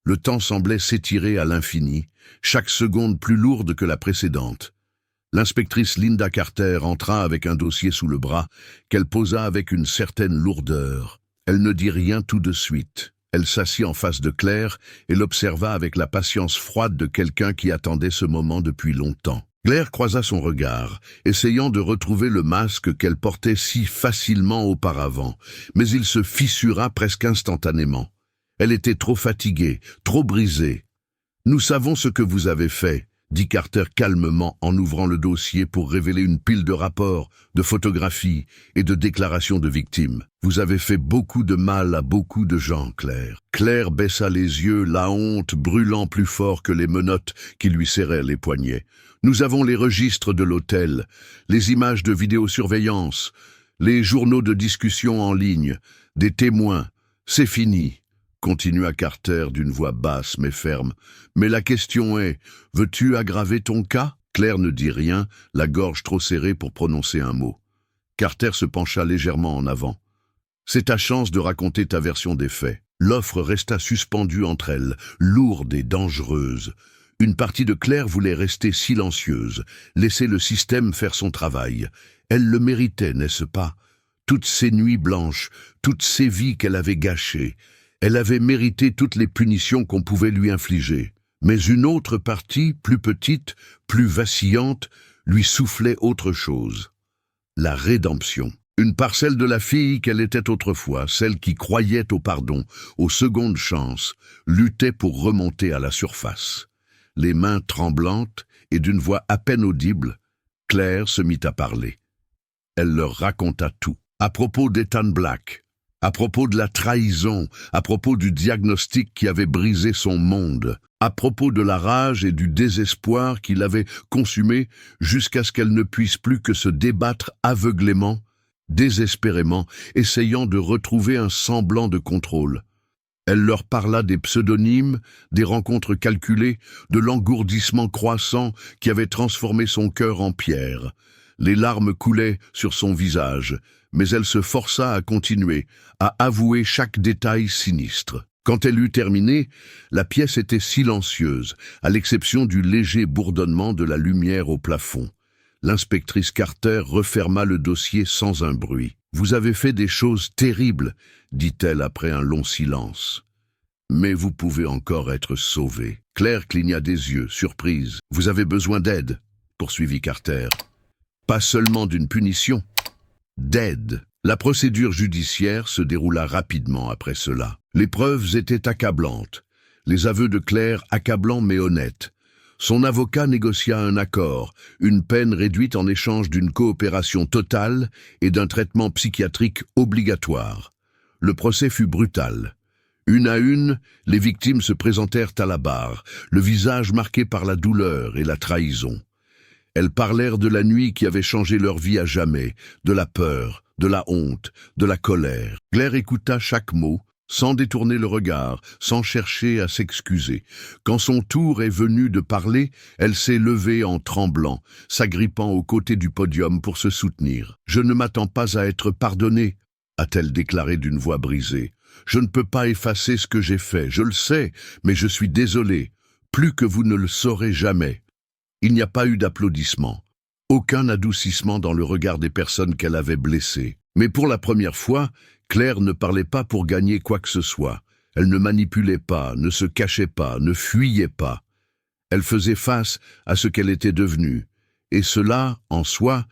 Le temps semblait s'étirer à l'infini, chaque seconde plus lourde que la précédente. L'inspectrice Linda Carter entra avec un dossier sous le bras, qu'elle posa avec une certaine lourdeur. Elle ne dit rien tout de suite. Elle s'assit en face de Claire et l'observa avec la patience froide de quelqu'un qui attendait ce moment depuis longtemps. Claire croisa son regard, essayant de retrouver le masque qu'elle portait si facilement auparavant, mais il se fissura presque instantanément. Elle était trop fatiguée, trop brisée. « Nous savons ce que vous avez fait », dit Carter calmement en ouvrant le dossier pour révéler une pile de rapports, de photographies et de déclarations de victimes. « Vous avez fait beaucoup de mal à beaucoup de gens, Claire. » Claire baissa les yeux, la honte brûlant plus fort que les menottes qui lui serraient les poignets. « Nous avons les registres de l'hôtel, les images de vidéosurveillance, les journaux de discussion en ligne, des témoins. C'est fini. » Continua Carter d'une voix basse mais ferme. « Mais la question est, veux-tu aggraver ton cas ?» Claire ne dit rien, la gorge trop serrée pour prononcer un mot. Carter se pencha légèrement en avant. « C'est ta chance de raconter ta version des faits. » L'offre resta suspendue entre elles, lourde et dangereuse. Une partie de Claire voulait rester silencieuse, laisser le système faire son travail. Elle le méritait, n'est-ce pas? Toutes ces nuits blanches, toutes ces vies qu'elle avait gâchées. Elle avait mérité toutes les punitions qu'on pouvait lui infliger. Mais une autre partie, plus petite, plus vacillante, lui soufflait autre chose. La rédemption. Une parcelle de la fille qu'elle était autrefois, celle qui croyait au pardon, aux secondes chances, luttait pour remonter à la surface. Les mains tremblantes et d'une voix à peine audible, Claire se mit à parler. Elle leur raconta tout. À propos d'Ethan Black, à propos de la trahison, à propos du diagnostic qui avait brisé son monde, à propos de la rage et du désespoir qui l'avait consumée jusqu'à ce qu'elle ne puisse plus que se débattre aveuglément, désespérément, essayant de retrouver un semblant de contrôle. Elle leur parla des pseudonymes, des rencontres calculées, de l'engourdissement croissant qui avait transformé son cœur en pierre. Les larmes coulaient sur son visage, mais elle se força à continuer, à avouer chaque détail sinistre. Quand elle eut terminé, la pièce était silencieuse, à l'exception du léger bourdonnement de la lumière au plafond. L'inspectrice Carter referma le dossier sans un bruit. « Vous avez fait des choses terribles », dit-elle après un long silence. « Mais vous pouvez encore être sauvé. » Claire cligna des yeux, surprise. « Vous avez besoin d'aide », poursuivit Carter. « Pas seulement d'une punition, d'aide. » La procédure judiciaire se déroula rapidement après cela. Les preuves étaient accablantes. Les aveux de Claire accablants mais honnêtes. Son avocat négocia un accord, une peine réduite en échange d'une coopération totale et d'un traitement psychiatrique obligatoire. Le procès fut brutal. Une à une, les victimes se présentèrent à la barre, le visage marqué par la douleur et la trahison. Elles parlèrent de la nuit qui avait changé leur vie à jamais, de la peur, de la honte, de la colère. Claire écouta chaque mot, sans détourner le regard, sans chercher à s'excuser. Quand son tour est venu de parler, elle s'est levée en tremblant, s'agrippant aux côtés du podium pour se soutenir. « Je ne m'attends pas à être pardonnée », a-t-elle déclaré d'une voix brisée. « Je ne peux pas effacer ce que j'ai fait, je le sais, mais je suis désolée. Plus que vous ne le saurez jamais. » Il n'y a pas eu d'applaudissements. Aucun adoucissement dans le regard des personnes qu'elle avait blessées. Mais pour la première fois, Claire ne parlait pas pour gagner quoi que ce soit. Elle ne manipulait pas, ne se cachait pas, ne fuyait pas. Elle faisait face à ce qu'elle était devenue. Et cela, en soi,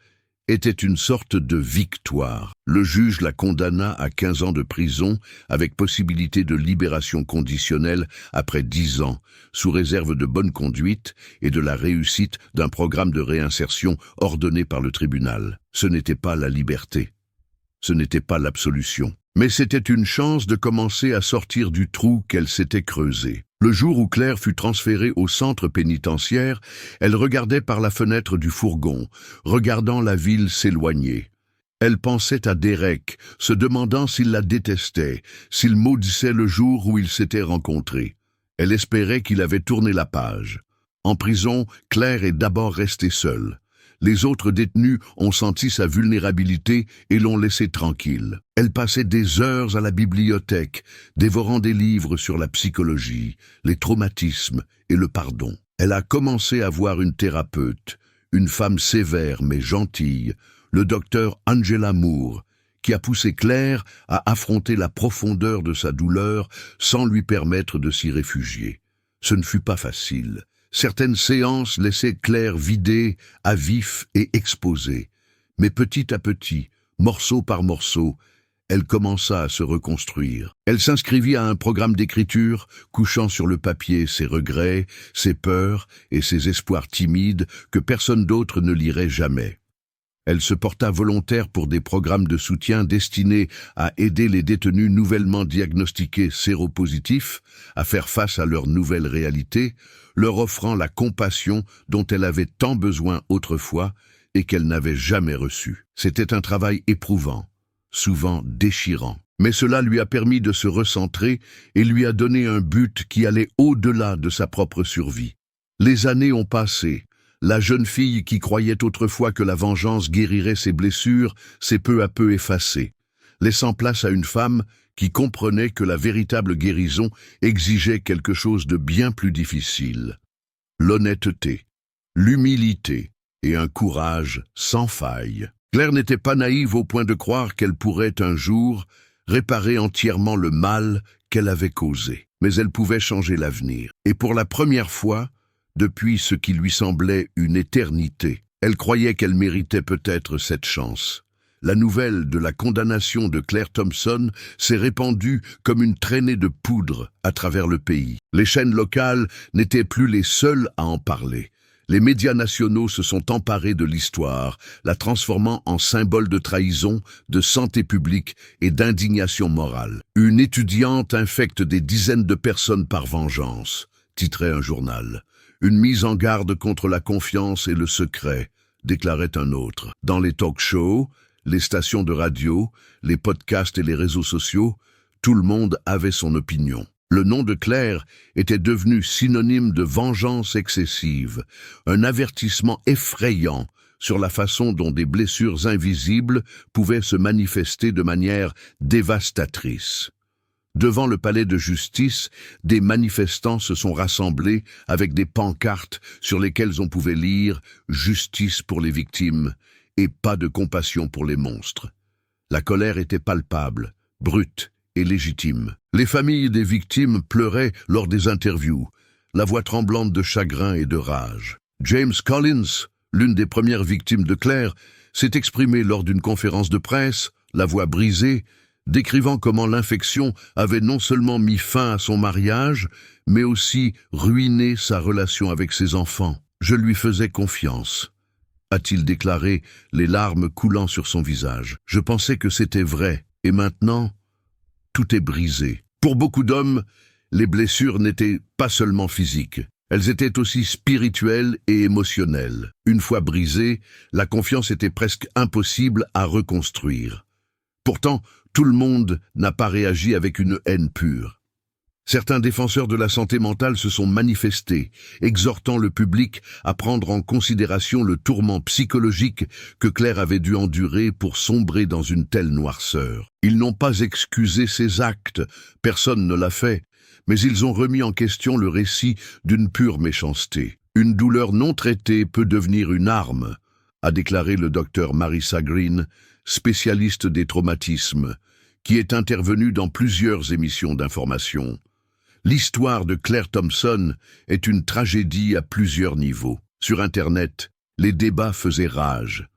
était une sorte de victoire. Le juge la condamna à 15 ans de prison avec possibilité de libération conditionnelle après 10 ans, sous réserve de bonne conduite et de la réussite d'un programme de réinsertion ordonné par le tribunal. Ce n'était pas la liberté. Ce n'était pas l'absolution. Mais c'était une chance de commencer à sortir du trou qu'elle s'était creusé. Le jour où Claire fut transférée au centre pénitentiaire, elle regardait par la fenêtre du fourgon, regardant la ville s'éloigner. Elle pensait à Derek, se demandant s'il la détestait, s'il maudissait le jour où ils s'étaient rencontrés. Elle espérait qu'il avait tourné la page. En prison, Claire est d'abord restée seule. Les autres détenus ont senti sa vulnérabilité et l'ont laissée tranquille. Elle passait des heures à la bibliothèque, dévorant des livres sur la psychologie, les traumatismes et le pardon. Elle a commencé à voir une thérapeute, une femme sévère mais gentille, le docteur Angela Moore, qui a poussé Claire à affronter la profondeur de sa douleur sans lui permettre de s'y réfugier. Ce ne fut pas facile. Certaines séances laissaient Claire vidée, à vif et exposée. Mais petit à petit, morceau par morceau, elle commença à se reconstruire. Elle s'inscrivit à un programme d'écriture, couchant sur le papier ses regrets, ses peurs et ses espoirs timides que personne d'autre ne lirait jamais. Elle se porta volontaire pour des programmes de soutien destinés à aider les détenus nouvellement diagnostiqués séropositifs à faire face à leur nouvelle réalité, leur offrant la compassion dont elle avait tant besoin autrefois et qu'elle n'avait jamais reçue. C'était un travail éprouvant, souvent déchirant. Mais cela lui a permis de se recentrer et lui a donné un but qui allait au-delà de sa propre survie. Les années ont passé. La jeune fille qui croyait autrefois que la vengeance guérirait ses blessures s'est peu à peu effacée, laissant place à une femme qui comprenait que la véritable guérison exigeait quelque chose de bien plus difficile. L'honnêteté, l'humilité et un courage sans faille. Claire n'était pas naïve au point de croire qu'elle pourrait un jour réparer entièrement le mal qu'elle avait causé. Mais elle pouvait changer l'avenir. Et pour la première fois, depuis ce qui lui semblait une éternité, elle croyait qu'elle méritait peut-être cette chance. La nouvelle de la condamnation de Claire Thompson s'est répandue comme une traînée de poudre à travers le pays. Les chaînes locales n'étaient plus les seules à en parler. Les médias nationaux se sont emparés de l'histoire, la transformant en symbole de trahison, de santé publique et d'indignation morale. Une étudiante infecte des dizaines de personnes par vengeance, titrait un journal. Une mise en garde contre la confiance et le secret, déclarait un autre. Dans les talk-shows, les stations de radio, les podcasts et les réseaux sociaux, tout le monde avait son opinion. Le nom de Claire était devenu synonyme de vengeance excessive, un avertissement effrayant sur la façon dont des blessures invisibles pouvaient se manifester de manière dévastatrice. Devant le palais de justice, des manifestants se sont rassemblés avec des pancartes sur lesquelles on pouvait lire « Justice pour les victimes » et « Pas de compassion pour les monstres ». La colère était palpable, brute et légitime. Les familles des victimes pleuraient lors des interviews, la voix tremblante de chagrin et de rage. James Collins, l'une des premières victimes de Claire, s'est exprimé lors d'une conférence de presse, la voix brisée, décrivant comment l'infection avait non seulement mis fin à son mariage, mais aussi ruiné sa relation avec ses enfants. « Je lui faisais confiance », a-t-il déclaré, les larmes coulant sur son visage. « Je pensais que c'était vrai, et maintenant, tout est brisé. » Pour beaucoup d'hommes, les blessures n'étaient pas seulement physiques. Elles étaient aussi spirituelles et émotionnelles. Une fois brisée, la confiance était presque impossible à reconstruire. Pourtant, tout le monde n'a pas réagi avec une haine pure. Certains défenseurs de la santé mentale se sont manifestés, exhortant le public à prendre en considération le tourment psychologique que Claire avait dû endurer pour sombrer dans une telle noirceur. Ils n'ont pas excusé ses actes, personne ne l'a fait, mais ils ont remis en question le récit d'une pure méchanceté. Une douleur non traitée peut devenir une arme, a déclaré le docteur Marissa Green, spécialiste des traumatismes, qui est intervenu dans plusieurs émissions d'information. L'histoire de Claire Thompson est une tragédie à plusieurs niveaux. Sur Internet, les débats faisaient rage.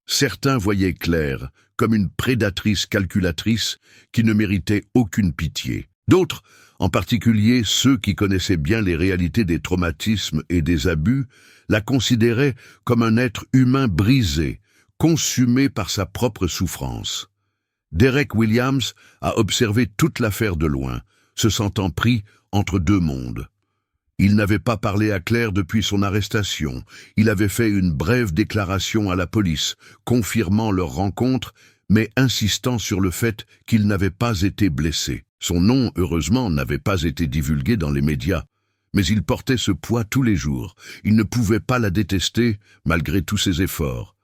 Certains voyaient Claire comme une prédatrice calculatrice qui ne méritait aucune pitié. D'autres, en particulier ceux qui connaissaient bien les réalités des traumatismes et des abus, la considéraient comme un être humain brisé, consumé par sa propre souffrance. Derek Williams a observé toute l'affaire de loin, se sentant pris entre deux mondes. Il n'avait pas parlé à Claire depuis son arrestation. Il avait fait une brève déclaration à la police, confirmant leur rencontre, mais insistant sur le fait qu'il n'avait pas été blessé. Son nom, heureusement, n'avait pas été divulgué dans les médias. Mais il portait ce poids tous les jours. Il ne pouvait pas la détester, malgré tous ses efforts.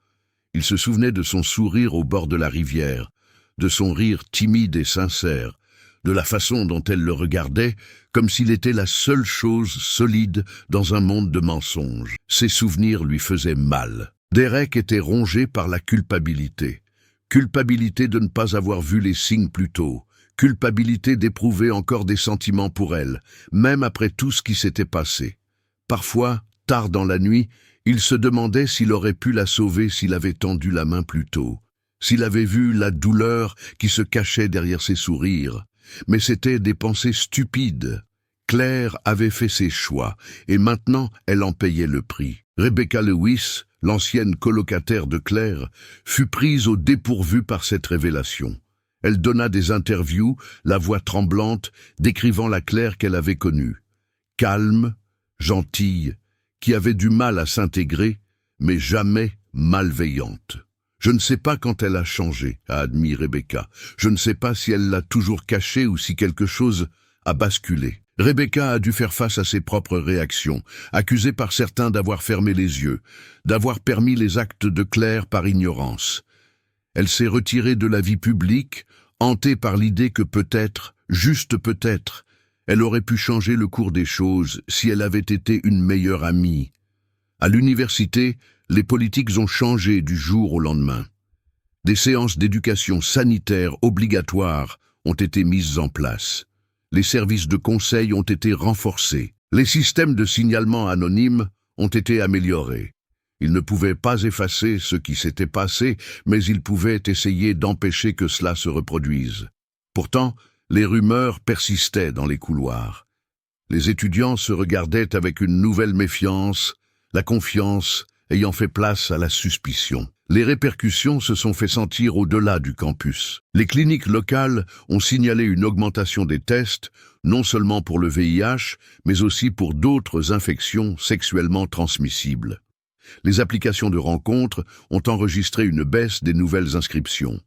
Il se souvenait de son sourire au bord de la rivière, de son rire timide et sincère, de la façon dont elle le regardait, comme s'il était la seule chose solide dans un monde de mensonges. Ses souvenirs lui faisaient mal. Derek était rongé par la culpabilité. Culpabilité de ne pas avoir vu les signes plus tôt. Culpabilité d'éprouver encore des sentiments pour elle, même après tout ce qui s'était passé. Parfois, tard dans la nuit, il se demandait s'il aurait pu la sauver s'il avait tendu la main plus tôt, s'il avait vu la douleur qui se cachait derrière ses sourires. Mais c'étaient des pensées stupides. Claire avait fait ses choix, et maintenant elle en payait le prix. Rebecca Lewis, l'ancienne colocataire de Claire, fut prise au dépourvu par cette révélation. Elle donna des interviews, la voix tremblante, décrivant la Claire qu'elle avait connue. Calme, gentille, qui avait du mal à s'intégrer, mais jamais malveillante. Je ne sais pas quand elle a changé, a admis Rebecca. Je ne sais pas si elle l'a toujours caché ou si quelque chose a basculé. Rebecca a dû faire face à ses propres réactions, accusée par certains d'avoir fermé les yeux, d'avoir permis les actes de Claire par ignorance. Elle s'est retirée de la vie publique, hantée par l'idée que peut-être, juste peut-être, elle aurait pu changer le cours des choses si elle avait été une meilleure amie. À l'université, les politiques ont changé du jour au lendemain. Des séances d'éducation sanitaire obligatoires ont été mises en place. Les services de conseil ont été renforcés. Les systèmes de signalement anonyme ont été améliorés. Ils ne pouvaient pas effacer ce qui s'était passé, mais ils pouvaient essayer d'empêcher que cela se reproduise. Pourtant, les rumeurs persistaient dans les couloirs. Les étudiants se regardaient avec une nouvelle méfiance, la confiance ayant fait place à la suspicion. Les répercussions se sont fait sentir au-delà du campus. Les cliniques locales ont signalé une augmentation des tests, non seulement pour le VIH, mais aussi pour d'autres infections sexuellement transmissibles. Les applications de rencontres ont enregistré une baisse des nouvelles inscriptions.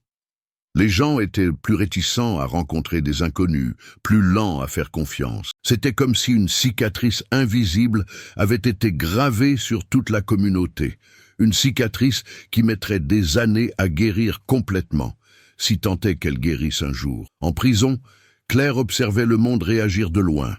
Les gens étaient plus réticents à rencontrer des inconnus, plus lents à faire confiance. C'était comme si une cicatrice invisible avait été gravée sur toute la communauté. Une cicatrice qui mettrait des années à guérir complètement, si tant est qu'elle guérisse un jour. En prison, Claire observait le monde réagir de loin.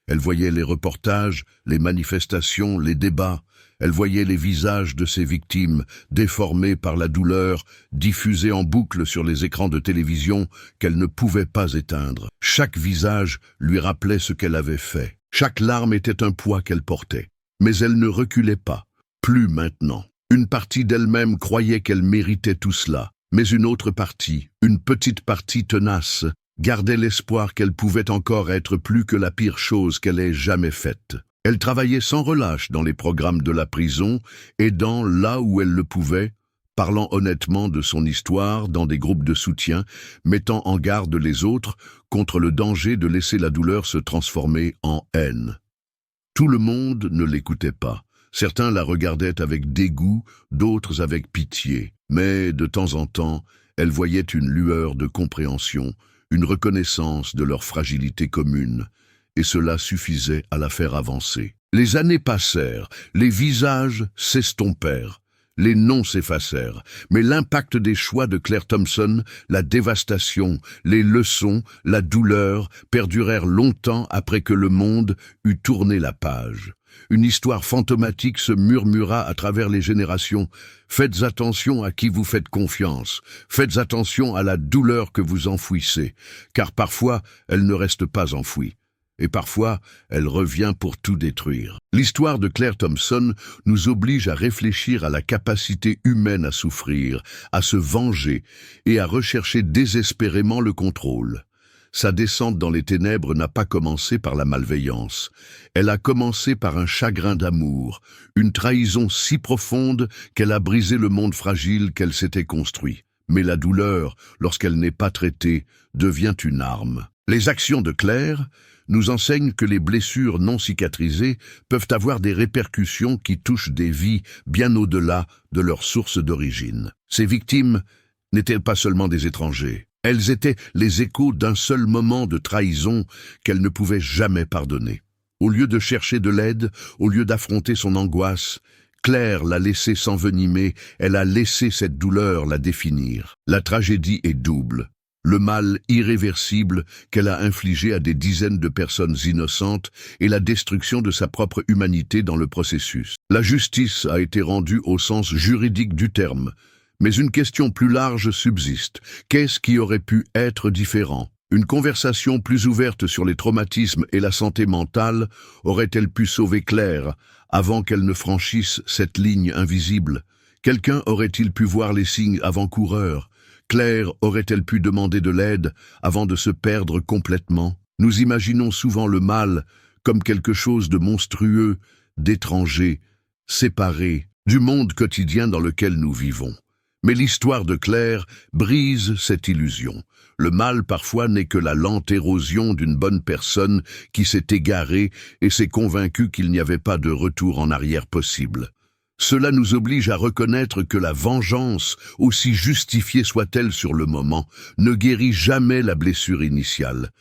Elle voyait les reportages, les manifestations, les débats. Elle voyait les visages de ses victimes, déformés par la douleur, diffusés en boucle sur les écrans de télévision qu'elle ne pouvait pas éteindre. Chaque visage lui rappelait ce qu'elle avait fait. Chaque larme était un poids qu'elle portait. Mais elle ne reculait pas. Plus maintenant. Une partie d'elle-même croyait qu'elle méritait tout cela, mais une autre partie, une petite partie tenace, gardait l'espoir qu'elle pouvait encore être plus que la pire chose qu'elle ait jamais faite. Elle travaillait sans relâche dans les programmes de la prison, aidant là où elle le pouvait, parlant honnêtement de son histoire dans des groupes de soutien, mettant en garde les autres contre le danger de laisser la douleur se transformer en haine. Tout le monde ne l'écoutait pas. Certains la regardaient avec dégoût, d'autres avec pitié. Mais, de temps en temps, elle voyait une lueur de compréhension, une reconnaissance de leur fragilité commune, et cela suffisait à la faire avancer. Les années passèrent, les visages s'estompèrent, les noms s'effacèrent, mais l'impact des choix de Claire Thompson, la dévastation, les leçons, la douleur perdurèrent longtemps après que le monde eut tourné la page. Une histoire fantomatique se murmura à travers les générations. Faites attention à qui vous faites confiance. Faites attention à la douleur que vous enfouissez, car parfois elle ne reste pas enfouie. Et parfois, elle revient pour tout détruire. L'histoire de Claire Thompson nous oblige à réfléchir à la capacité humaine à souffrir, à se venger et à rechercher désespérément le contrôle. Sa descente dans les ténèbres n'a pas commencé par la malveillance. Elle a commencé par un chagrin d'amour, une trahison si profonde qu'elle a brisé le monde fragile qu'elle s'était construit. Mais la douleur, lorsqu'elle n'est pas traitée, devient une arme. Les actions de Claire nous enseignent que les blessures non cicatrisées peuvent avoir des répercussions qui touchent des vies bien au-delà de leur source d'origine. Ces victimes n'étaient pas seulement des étrangers. Elles étaient les échos d'un seul moment de trahison qu'elle ne pouvait jamais pardonner. Au lieu de chercher de l'aide, au lieu d'affronter son angoisse, Claire l'a laissée s'envenimer, elle a laissé cette douleur la définir. La tragédie est double. Le mal irréversible qu'elle a infligé à des dizaines de personnes innocentes et la destruction de sa propre humanité dans le processus. La justice a été rendue au sens juridique du terme, Mais une question plus large subsiste. Qu'est-ce qui aurait pu être différent? Une conversation plus ouverte sur les traumatismes et la santé mentale aurait-elle pu sauver Claire avant qu'elle ne franchisse cette ligne invisible? Quelqu'un aurait-il pu voir les signes avant-coureurs? Claire aurait-elle pu demander de l'aide avant de se perdre complètement? Nous imaginons souvent le mal comme quelque chose de monstrueux, d'étranger, séparé du monde quotidien dans lequel nous vivons. Mais l'histoire de Claire brise cette illusion. Le mal parfois n'est que la lente érosion d'une bonne personne qui s'est égarée et s'est convaincue qu'il n'y avait pas de retour en arrière possible. Cela nous oblige à reconnaître que la vengeance, aussi justifiée soit-elle sur le moment, ne guérit jamais la blessure initiale.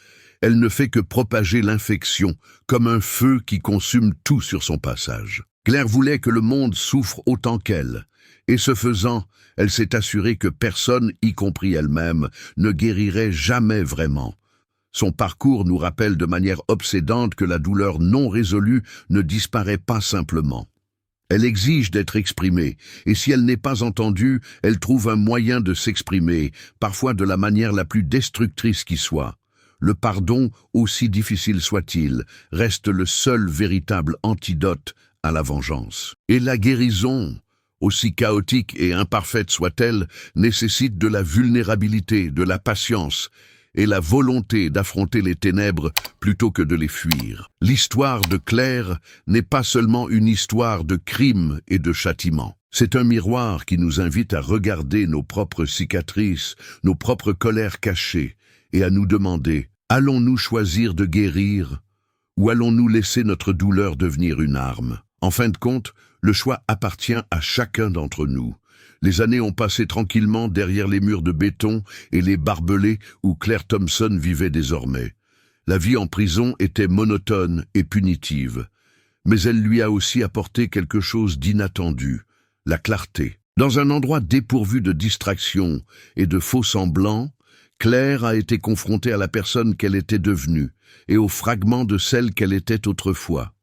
Elle ne fait que propager l'infection, comme un feu qui consume tout sur son passage. Claire voulait que le monde souffre autant qu'elle, et ce faisant, elle s'est assurée que personne, y compris elle-même, ne guérirait jamais vraiment. Son parcours nous rappelle de manière obsédante que la douleur non résolue ne disparaît pas simplement. Elle exige d'être exprimée, et si elle n'est pas entendue, elle trouve un moyen de s'exprimer, parfois de la manière la plus destructrice qui soit. Le pardon, aussi difficile soit-il, reste le seul véritable antidote à la vengeance. Et la guérison, aussi chaotique et imparfaite soit-elle, nécessite de la vulnérabilité, de la patience et la volonté d'affronter les ténèbres plutôt que de les fuir. L'histoire de Claire n'est pas seulement une histoire de crimes et de châtiments. C'est un miroir qui nous invite à regarder nos propres cicatrices, nos propres colères cachées, et à nous demander, allons-nous choisir de guérir ou allons-nous laisser notre douleur devenir une arme? En fin de compte, le choix appartient à chacun d'entre nous. Les années ont passé tranquillement derrière les murs de béton et les barbelés où Claire Thompson vivait désormais. La vie en prison était monotone et punitive, mais elle lui a aussi apporté quelque chose d'inattendu, la clarté. Dans un endroit dépourvu de distractions et de faux semblants, Claire a été confrontée à la personne qu'elle était devenue et aux fragments de celle qu'elle était autrefois.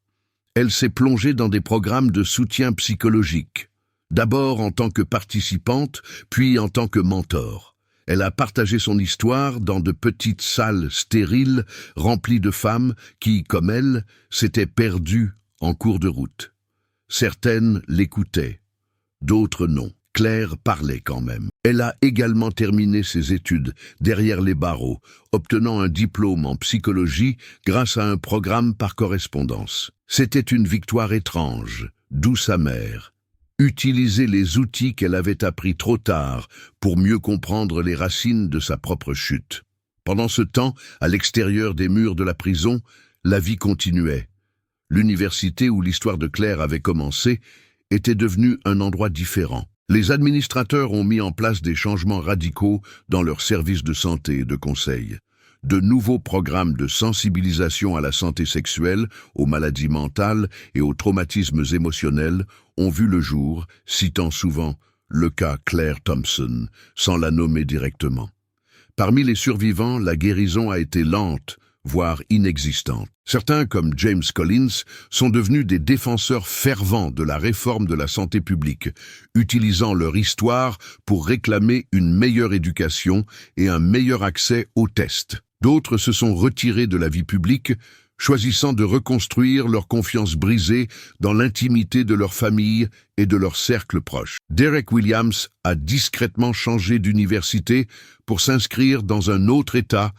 Elle s'est plongée dans des programmes de soutien psychologique. D'abord en tant que participante, puis en tant que mentor. Elle a partagé son histoire dans de petites salles stériles remplies de femmes qui, comme elle, s'étaient perdues en cours de route. Certaines l'écoutaient, d'autres non. Claire parlait quand même. Elle a également terminé ses études derrière les barreaux, obtenant un diplôme en psychologie grâce à un programme par correspondance. C'était une victoire étrange, douce amère. Utiliser les outils qu'elle avait appris trop tard pour mieux comprendre les racines de sa propre chute. Pendant ce temps, à l'extérieur des murs de la prison, la vie continuait. L'université où l'histoire de Claire avait commencé était devenue un endroit différent. Les administrateurs ont mis en place des changements radicaux dans leurs services de santé et de conseil. De nouveaux programmes de sensibilisation à la santé sexuelle, aux maladies mentales et aux traumatismes émotionnels ont vu le jour, citant souvent le cas Claire Thompson, sans la nommer directement. Parmi les survivants, la guérison a été lente, voire inexistante. Certains, comme James Collins, sont devenus des défenseurs fervents de la réforme de la santé publique, utilisant leur histoire pour réclamer une meilleure éducation et un meilleur accès aux tests. D'autres se sont retirés de la vie publique, choisissant de reconstruire leur confiance brisée dans l'intimité de leur famille et de leur cercle proche. Derek Williams a discrètement changé d'université pour s'inscrire dans un autre État,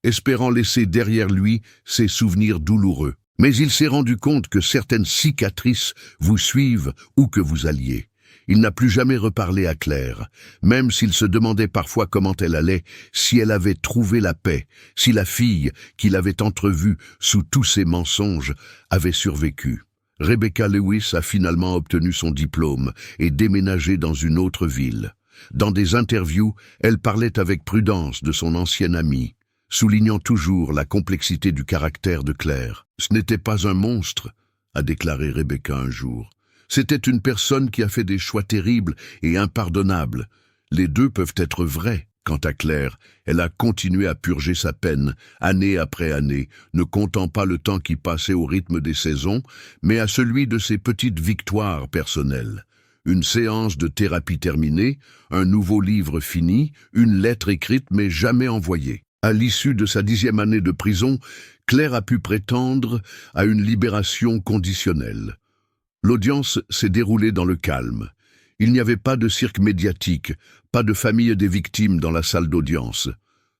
espérant laisser derrière lui ses souvenirs douloureux. Mais il s'est rendu compte que certaines cicatrices vous suivent où que vous alliez. Il n'a plus jamais reparlé à Claire, même s'il se demandait parfois comment elle allait, si elle avait trouvé la paix, si la fille qu'il avait entrevue sous tous ses mensonges avait survécu. Rebecca Lewis a finalement obtenu son diplôme et déménagé dans une autre ville. Dans des interviews, elle parlait avec prudence de son ancienne amie, soulignant toujours la complexité du caractère de Claire. « Ce n'était pas un monstre », a déclaré Rebecca un jour. C'était une personne qui a fait des choix terribles et impardonnables. Les deux peuvent être vrais. Quant à Claire, elle a continué à purger sa peine, année après année, ne comptant pas le temps qui passait au rythme des saisons, mais à celui de ses petites victoires personnelles. Une séance de thérapie terminée, un nouveau livre fini, une lettre écrite mais jamais envoyée. À l'issue de sa 10e année de prison, Claire a pu prétendre à une libération conditionnelle. L'audience s'est déroulée dans le calme. Il n'y avait pas de cirque médiatique, pas de famille des victimes dans la salle d'audience.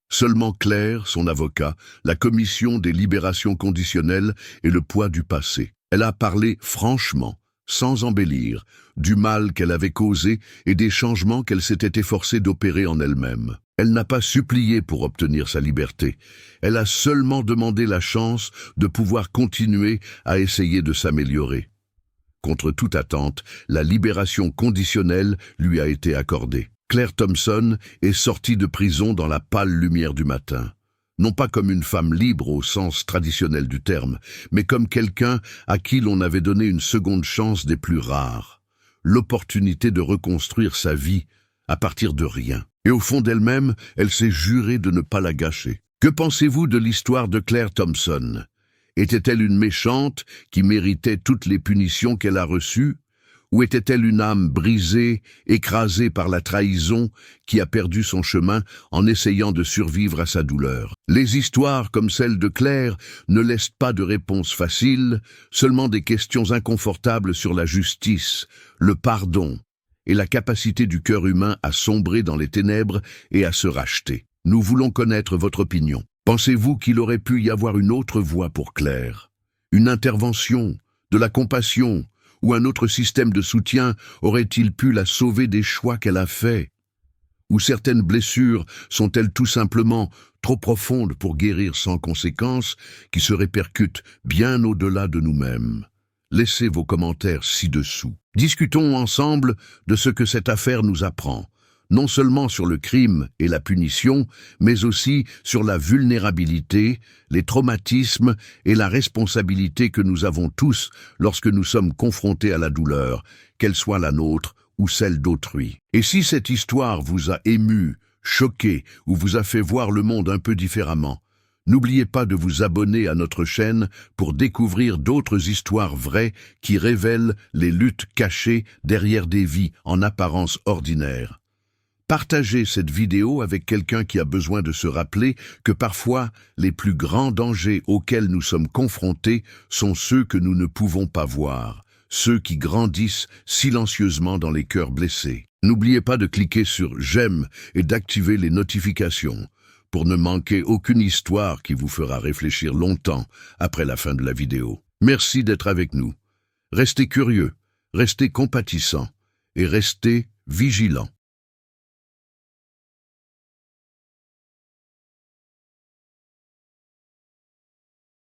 Seulement Claire, son avocat, la commission des libérations conditionnelles et le poids du passé. Elle a parlé franchement, sans embellir, du mal qu'elle avait causé et des changements qu'elle s'était efforcée d'opérer en elle-même. Elle n'a pas supplié pour obtenir sa liberté. Elle a seulement demandé la chance de pouvoir continuer à essayer de s'améliorer. Contre toute attente, la libération conditionnelle lui a été accordée. Claire Thompson est sortie de prison dans la pâle lumière du matin. Non pas comme une femme libre au sens traditionnel du terme, mais comme quelqu'un à qui l'on avait donné une seconde chance des plus rares. L'opportunité de reconstruire sa vie à partir de rien. Et au fond d'elle-même, elle s'est jurée de ne pas la gâcher. Que pensez-vous de l'histoire de Claire Thompson ? Était-elle une méchante qui méritait toutes les punitions qu'elle a reçues ? Ou était-elle une âme brisée, écrasée par la trahison, qui a perdu son chemin en essayant de survivre à sa douleur? Les histoires comme celle de Claire ne laissent pas de réponse facile, seulement des questions inconfortables sur la justice, le pardon et la capacité du cœur humain à sombrer dans les ténèbres et à se racheter. Nous voulons connaître votre opinion. Pensez-vous qu'il aurait pu y avoir une autre voie pour Claire? Une intervention, de la compassion, ou un autre système de soutien aurait-il pu la sauver des choix qu'elle a faits? Ou certaines blessures sont-elles tout simplement trop profondes pour guérir sans conséquences, qui se répercutent bien au-delà de nous-mêmes? Laissez vos commentaires ci-dessous. Discutons ensemble de ce que cette affaire nous apprend, non seulement sur le crime et la punition, mais aussi sur la vulnérabilité, les traumatismes et la responsabilité que nous avons tous lorsque nous sommes confrontés à la douleur, qu'elle soit la nôtre ou celle d'autrui. Et si cette histoire vous a ému, choqué ou vous a fait voir le monde un peu différemment, n'oubliez pas de vous abonner à notre chaîne pour découvrir d'autres histoires vraies qui révèlent les luttes cachées derrière des vies en apparence ordinaires. Partagez cette vidéo avec quelqu'un qui a besoin de se rappeler que parfois, les plus grands dangers auxquels nous sommes confrontés sont ceux que nous ne pouvons pas voir, ceux qui grandissent silencieusement dans les cœurs blessés. N'oubliez pas de cliquer sur « J'aime » et d'activer les notifications pour ne manquer aucune histoire qui vous fera réfléchir longtemps après la fin de la vidéo. Merci d'être avec nous. Restez curieux, restez compatissants et restez vigilants.